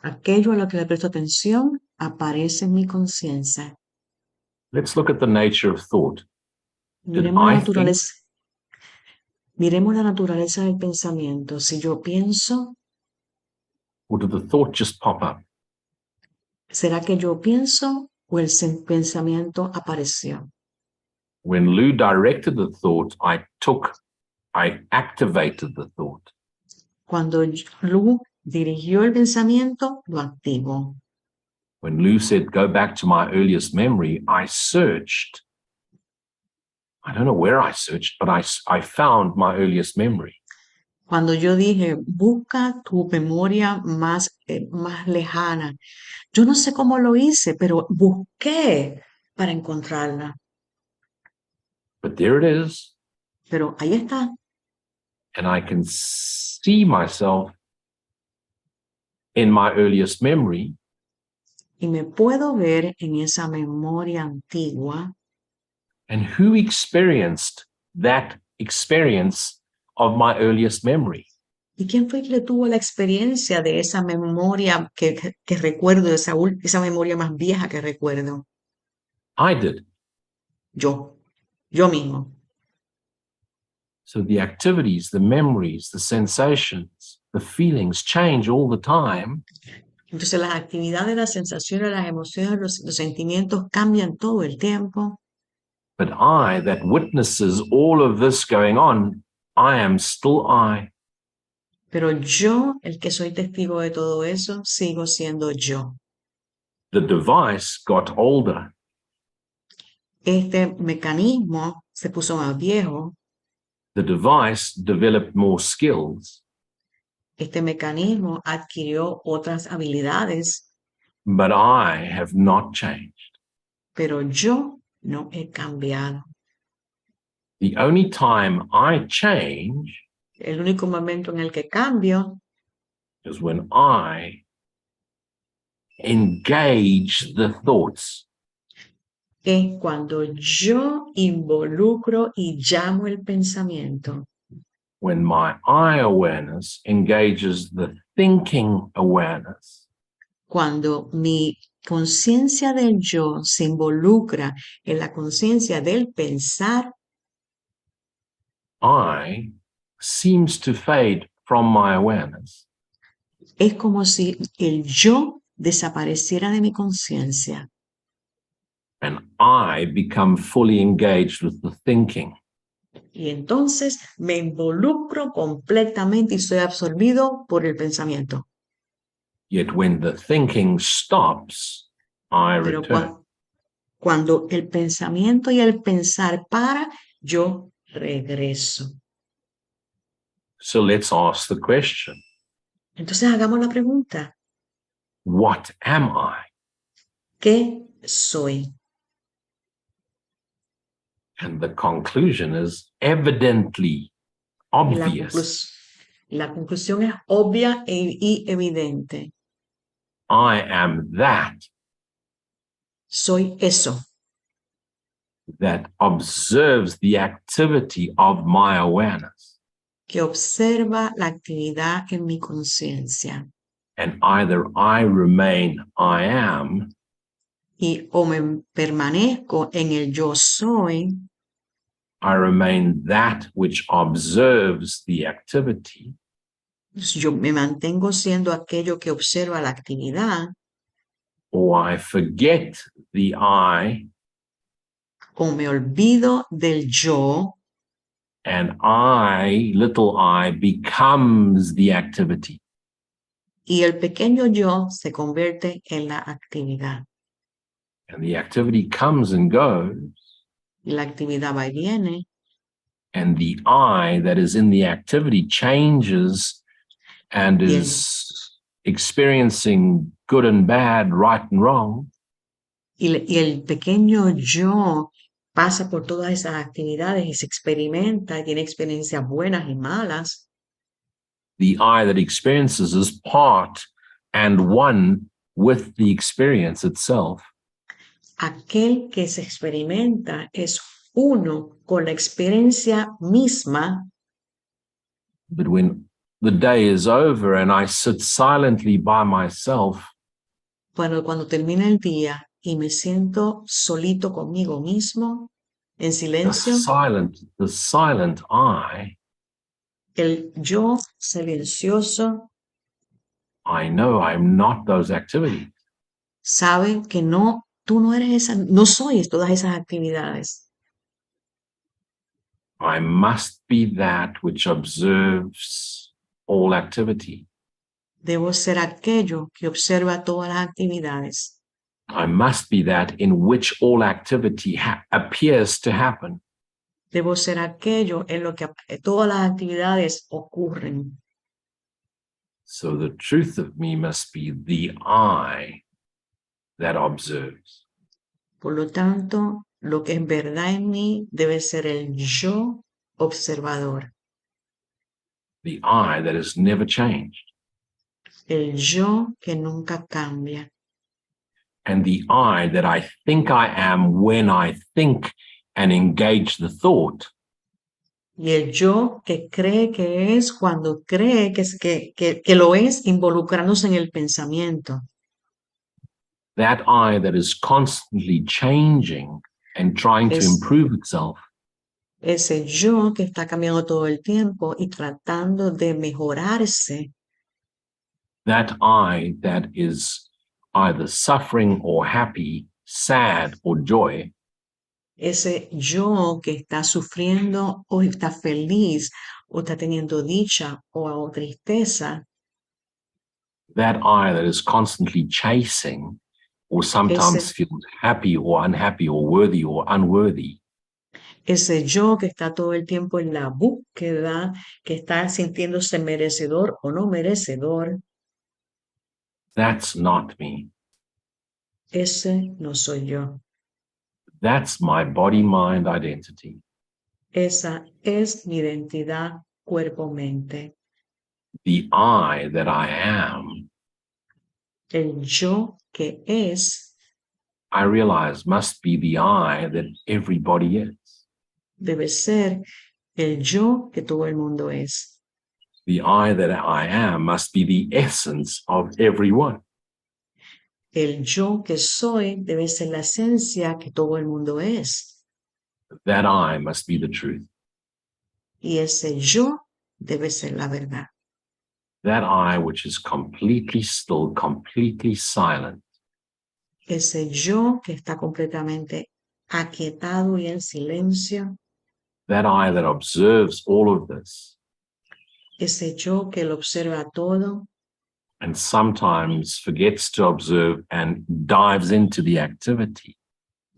Aquello a lo que le presto atención aparece en mi conciencia. Let's look at the nature of thought. Miremos la naturaleza del pensamiento. Si yo pienso, or did the thought just pop up? ¿será que yo pienso o el pensamiento apareció? When Lou directed the thought, I activated the thought. Cuando Lu dirigió el pensamiento, lo activó. When Lou said, go back to my earliest memory, I searched. I don't know where I searched, but I found my earliest memory. Cuando yo dije, busca tu memoria más lejana. Yo no sé cómo lo hice, pero busqué para encontrarla. But there it is. Pero ahí está. And I can see myself in my earliest memory. Y me puedo ver en esa memoria antigua. And who experienced that experience of my earliest memory? ¿Y quién fue que tuvo la experiencia de esa memoria que recuerdo, esa memoria más vieja que recuerdo? I did. Yo mismo. So the activities, the memories, the sensations, the feelings change all the time. Entonces las actividades, las sensaciones, las emociones, los sentimientos cambian todo el tiempo. But I, that witnesses all of this going on, I am still I. Pero yo, el que soy testigo de todo eso, sigo siendo yo. The device got older. Este mecanismo se puso más viejo. The device developed more skills. Este mecanismo adquirió otras habilidades. But I have not changed. Pero yo no he cambiado. The only time I change El único momento en el que cambio is when I engage the thoughts. es cuando yo involucro y llamo el pensamiento. When my I awareness engages the thinking awareness. Cuando mi conciencia del yo se involucra en la conciencia del pensar, I seems to fade from my awareness. es como si el yo desapareciera de mi conciencia And I become fully engaged with the thinking. y entonces me involucro completamente y soy absorbido por el pensamiento. Yet when the thinking stops, I Pero return. cuando el pensamiento y el pensar para, yo regreso. So let's ask the question, Entonces hagamos la pregunta, what am I? ¿qué soy? And the conclusion is evidently Y obvious. la conclusión es obvia y evidente. I am that Soy eso that observes the activity of my awareness. que observa la actividad en mi conciencia. And either I remain I am, Y o me permanezco en el yo soy, I remain that which observes the activity, yo me mantengo siendo aquello que observa la actividad, or I forget the I o me olvido del yo and I, little I, becomes the activity. y el pequeño yo se convierte en la actividad. And the activity comes and goes, Y la actividad va y viene, and the I that is in the activity changes and is experiencing good and bad, right and wrong. y el pequeño yo pasa por todas esas actividades y se experimenta, tiene experiencias buenas y malas. The I that experiences is part and one with the experience itself. Aquel que se experimenta es uno con la experiencia misma, But when the day is over and I sit silently by myself, cuando termina el día y me siento solito conmigo mismo, en the silencio, silent I, el yo silencioso I know I'm not those activities. sabe que no, tú no eres esa, no soy todas esas actividades. I must be that which observes all activity. Debo ser aquello que observa todas las actividades. I must be that in which all activity appears to happen. Debo ser aquello en lo que todas las actividades ocurren. So the truth of me must be the I that observes. Por lo tanto, lo que es verdad en mí debe ser el yo observador, The I that has never changed. el yo que nunca cambia, And the I that I think I am when I think and engage the thought. y el yo que cree que es cuando cree que lo es involucrándose en el pensamiento. That I that is constantly changing and trying to improve itself. Ese yo que está cambiando todo el tiempo y tratando de mejorarse. That I that is either suffering or happy, sad or joy. Ese yo que está sufriendo o está feliz o está teniendo dicha o tristeza. That I that is constantly chasing or sometimes feels happy or unhappy or worthy or unworthy. Ese yo que está todo el tiempo en la búsqueda, que está sintiéndose merecedor o no merecedor. That's not me. Ese no soy yo. That's my body-mind identity. Esa es mi identidad cuerpo-mente. The I that I am, El yo que es, I realize must be the I that everybody is. debe ser el yo que todo el mundo es. The I that I am must be the essence of everyone. El yo que soy debe ser la esencia que todo el mundo es. That I must be the truth. Y ese yo debe ser la verdad. That I which is completely still, completely silent. Ese yo que está completamente aquietado y en silencio. That I that observes all of this. Ese yo que lo observa todo. And sometimes forgets to observe and dives into the activity.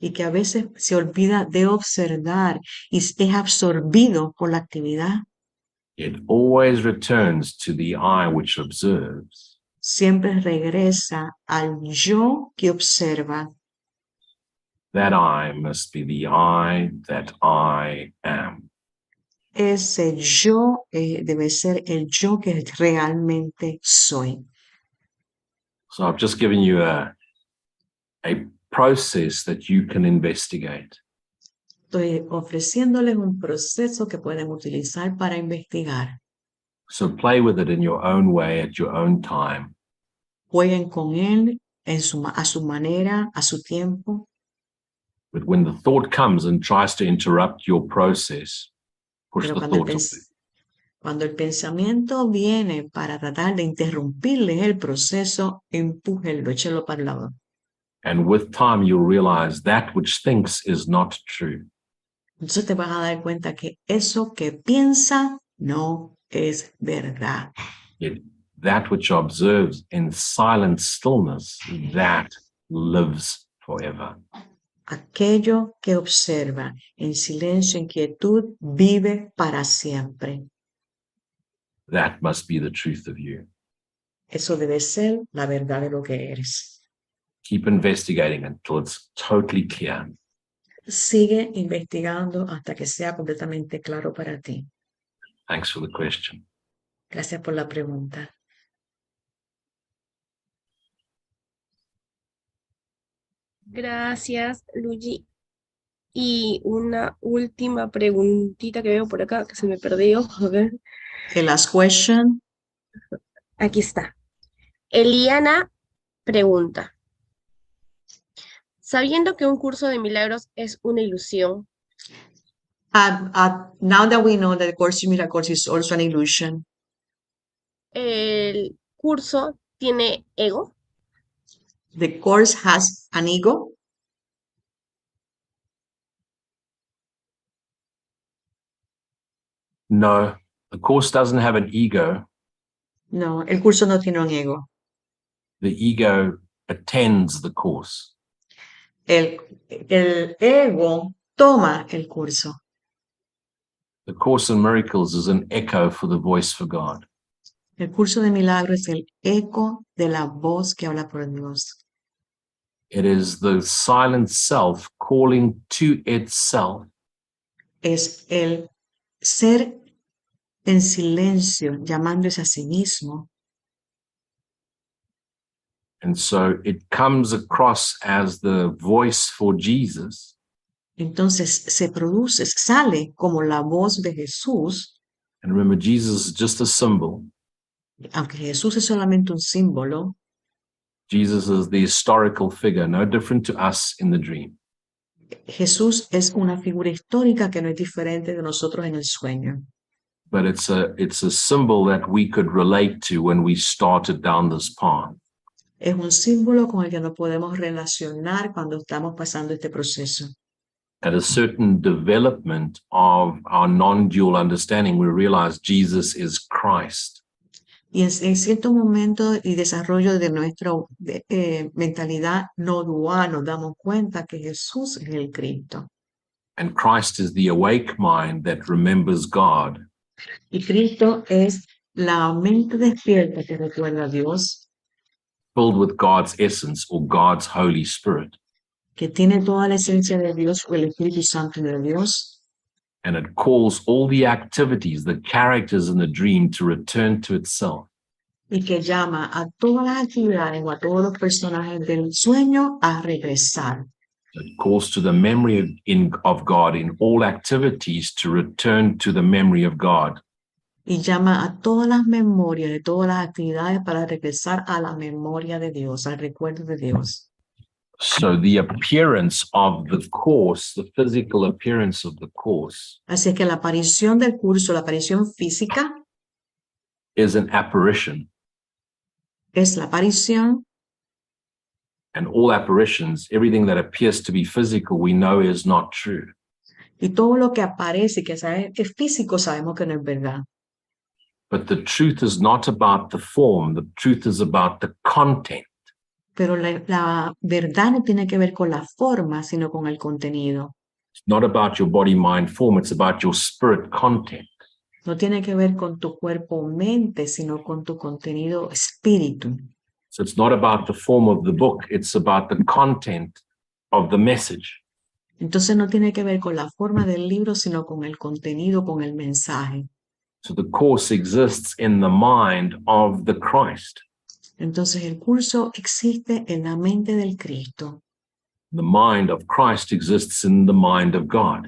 Y que a veces se olvida de observar y es absorbido por la actividad. It always returns to the I which observes. Siempre regresa al yo que observa. That I must be the I that I am. Ese yo debe ser el yo que realmente soy. So I've just given you a process that you can investigate. Estoy ofreciéndoles un proceso que pueden utilizar para investigar. So play with it in your own way at your own time. Jueguen con él a su manera, a su tiempo. But when the thought comes and tries to interrupt your process, push Pero the thought away. cuando el pensamiento viene para tratar de interrumpirle el proceso, empújenlo, échelo para el lado. And with time, you'll realize that which thinks is not true. Entonces te vas a dar cuenta que eso que piensa no es verdad. Yet that which observes in silent stillness, that lives forever. Aquello que observa en silencio, en quietud, vive para siempre. That must be the truth of you. Eso debe ser la verdad de lo que eres. Keep investigating until it's totally clear. Sigue investigando hasta que sea completamente claro para ti. Thanks for the question. Gracias por la pregunta. Gracias, Luigi. Y una última preguntita que veo por acá, que se me perdió. A ver. The last question. Aquí está. Eliana pregunta. Sabiendo que un curso de milagros es una ilusión. Now that we know that the Course in Miracles is also an illusion. ¿El curso tiene ego? The Course has an ego. No, the Course doesn't have an ego. No, el curso no tiene un ego. The ego attends the Course. El ego toma el curso. The Course in Miracles is an echo for the voice for God. El curso de milagros es el eco de la voz que habla por Dios. It is the silent self calling to itself Es el ser en silencio, llamándose a sí mismo. And so it comes across as the voice for Jesus, Entonces sale como la voz de Jesús, and remember, Jesus is just a symbol. aunque Jesús es solamente un símbolo. Jesus is the historical figure, no different to us in the dream. Jesús es una figura histórica que no es diferente de nosotros en el sueño. But it's a symbol that we could relate to when we started down this path. Es un símbolo con el que nos podemos relacionar cuando estamos pasando este proceso. At a certain development of our non-dual understanding, we realize Jesus is Christ. Y en cierto momento y desarrollo de nuestra mentalidad no dual nos damos cuenta que Jesús es el Cristo. And Christ is the awake mind that remembers God. Y Cristo es la mente despierta que recuerda a Dios, Filled with God's essence or God's Holy Spirit. que tiene toda la esencia de Dios o el Espíritu Santo de Dios. And it calls all the activities, the characters in the dream to return to itself. Y que llama a todas las actividades o a todos los personajes del sueño a regresar. It calls to the memory of God in all activities to return to the memory of God. Y llama a todas las memorias de todas las actividades para regresar a la memoria de Dios, al recuerdo de Dios. So the appearance of the course, the physical appearance of the course, Así que la aparición del curso, la aparición física, is an apparition. es la aparición, And all apparitions, everything that appears to be physical, we know is not true. y todo lo que aparece y que es físico sabemos que no es verdad. But the truth is not about the form, the truth is about the content. Pero la verdad no tiene que ver con la forma, sino con el contenido. It's not about your body, mind, form, it's about your spirit content. No tiene que ver con tu cuerpo o mente, sino con tu contenido espíritu. So it's not about the form of the book, it's about the content of the message. Entonces no tiene que ver con la forma del libro, sino con el contenido, con el mensaje. So the course exists in the mind of the Christ. Entonces el curso existe en la mente del Cristo. The mind of Christ exists in the mind of God.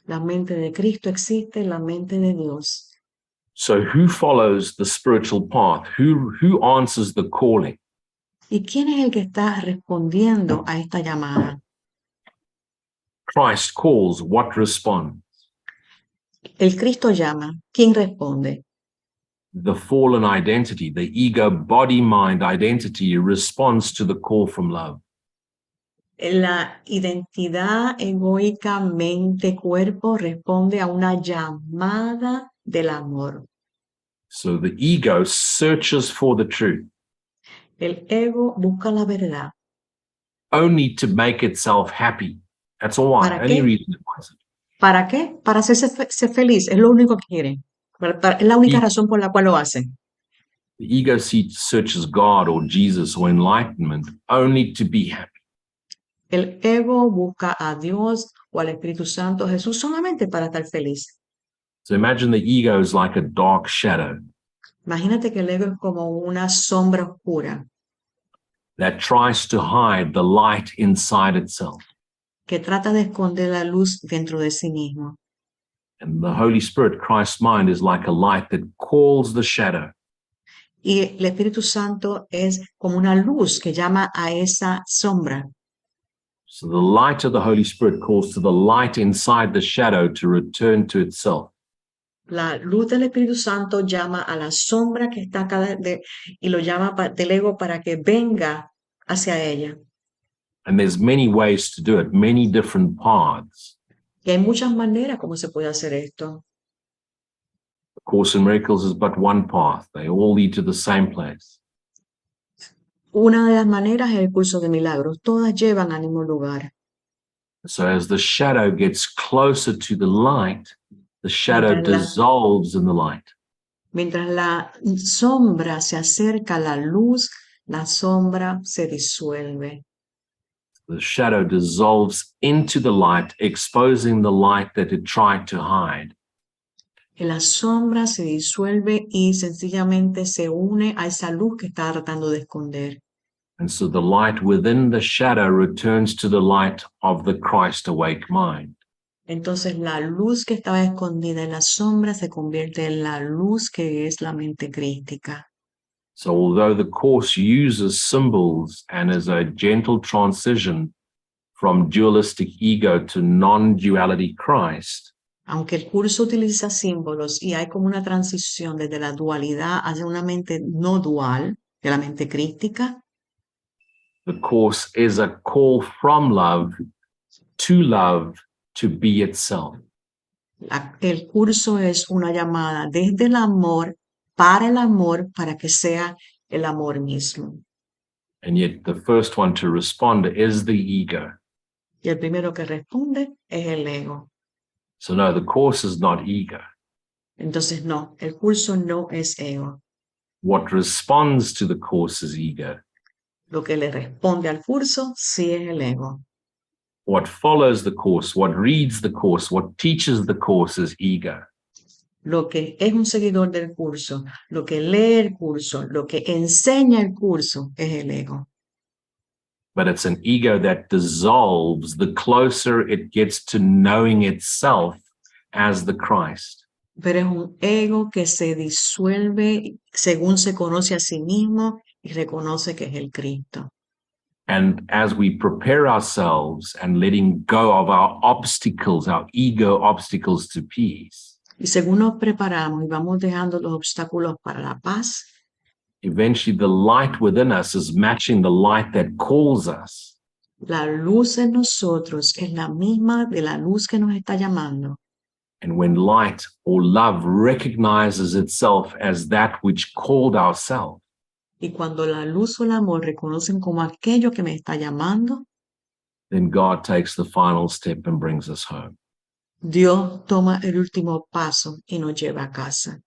La mente de Cristo existe en la mente de Dios. So who follows the spiritual path? Who answers the calling? ¿Y quién es el que está respondiendo a esta llamada? Christ calls, what responds? El Cristo llama. ¿Quién responde? The fallen identity, the ego, body, mind identity responds to the call from love. La identidad egoica, mente, cuerpo responde a una llamada del amor. So the ego searches for the truth El ego busca la verdad. only to make itself happy. That's all why. ¿Para Only qué? reason it was it. ¿Para qué? Para hacerse ser feliz. Es lo único que quieren. Es la única razón por la cual lo hacen. The ego searches God or Jesus or enlightenment only to be happy. El ego busca a Dios o al Espíritu Santo, Jesús, solamente para estar feliz. So imagine the ego is like a dark shadow Imagínate que el ego es como una sombra oscura that tries to hide the light inside itself. que trata de esconder la luz dentro de sí mismo. And the Holy Spirit, Christ's mind, is like a light that calls the shadow. Y el Espíritu Santo es como una luz que llama a esa sombra. So the light of the Holy Spirit calls to the light inside the shadow to return to itself. La luz del Espíritu Santo llama a la sombra que está acá y lo llama del ego para que venga hacia ella. And there's many ways to do it, many different paths. Y hay muchas maneras como se puede hacer esto. The Course in Miracles is but one path. They all lead to the same place. Una de las maneras es el curso de milagros. Todas llevan al mismo lugar. So as the shadow gets closer to the light, the shadow dissolves in the light. Mientras la sombra se acerca a la luz, la sombra se disuelve. The shadow dissolves into the light, exposing the light that it tried to hide. Y la sombra se disuelve y sencillamente se une a esa luz que está tratando de esconder. And so the light within the shadow returns to the light of the Christ awake mind. Entonces la luz que estaba escondida en la sombra se convierte en la luz que es la mente crística. So although the Course uses symbols and is a gentle transition from dualistic ego to non-duality Christ, Aunque el curso utiliza símbolos y hay como una transición desde la dualidad hacia una mente no dual, de la mente crística, the Course is a call from love to be itself. el curso es una llamada desde el amor para que sea el amor mismo. And yet the first one to respond is the ego. Y el primero que responde es el ego. So no, the Course is not ego. Entonces no, el curso no es ego. What responds to the Course is ego. Lo que le responde al curso sí es el ego. What follows the Course, what reads the Course, what teaches the Course is ego. Lo que es un seguidor del curso, lo que lee el curso, lo que enseña el curso es el ego. But it's an ego that dissolves the closer it gets to knowing itself as the Christ. Pero es un ego que se disuelve según se conoce a sí mismo y reconoce que es el Cristo. And as we prepare ourselves and letting go of our obstacles, our ego obstacles to peace, Y según nos preparamos y vamos dejando los obstáculos para la paz, eventually the light within us is matching the light that calls us. la luz en nosotros es la misma de la luz que nos está llamando. And when light or love recognizes itself as that which called ourselves, Y cuando la luz o el amor reconocen como aquello que me está llamando, then God takes the final step and brings us home. Dios toma el último paso y nos lleva a casa.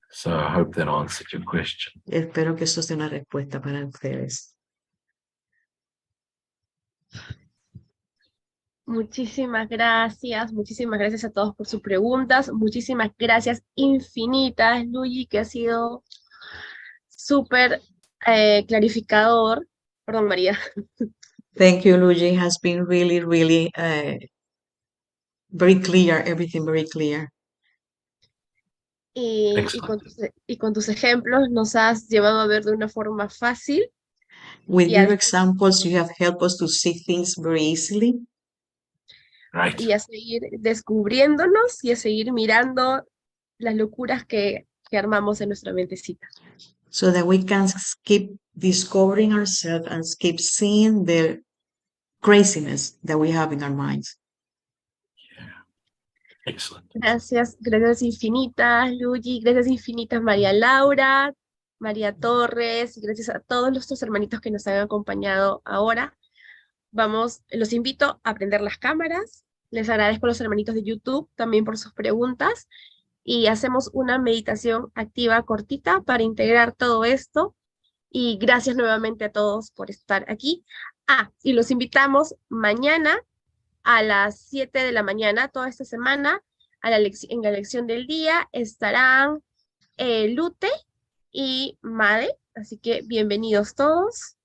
So I hope that answered your question. Espero que eso sea una respuesta para ustedes. Muchísimas gracias a todos por sus preguntas, muchísimas gracias infinitas, Luigi, que ha sido súper clarificador. Perdón, María. Thank you, Luigi. It has been really, really very clear, everything very clear. Y con tus ejemplos nos has llevado a ver de una forma fácil. With Y your a- examples, you have helped us to see things very easily Right. Y a seguir descubriéndonos y a seguir mirando las locuras que armamos en nuestra mentecita. so that we can keep discovering ourselves and keep seeing the craziness that we have in our minds. Excellent. Gracias infinitas, Luigi, gracias infinitas, María Laura, María Torres, y gracias a todos nuestros hermanitos que nos han acompañado ahora. Los invito a prender las cámaras, les agradezco a los hermanitos de YouTube también por sus preguntas, y hacemos una meditación activa cortita para integrar todo esto, y gracias nuevamente a todos por estar aquí. Y los invitamos mañana a las 7 de la mañana, toda esta semana, en la lección del día, estarán Lute y Made, así que bienvenidos todos.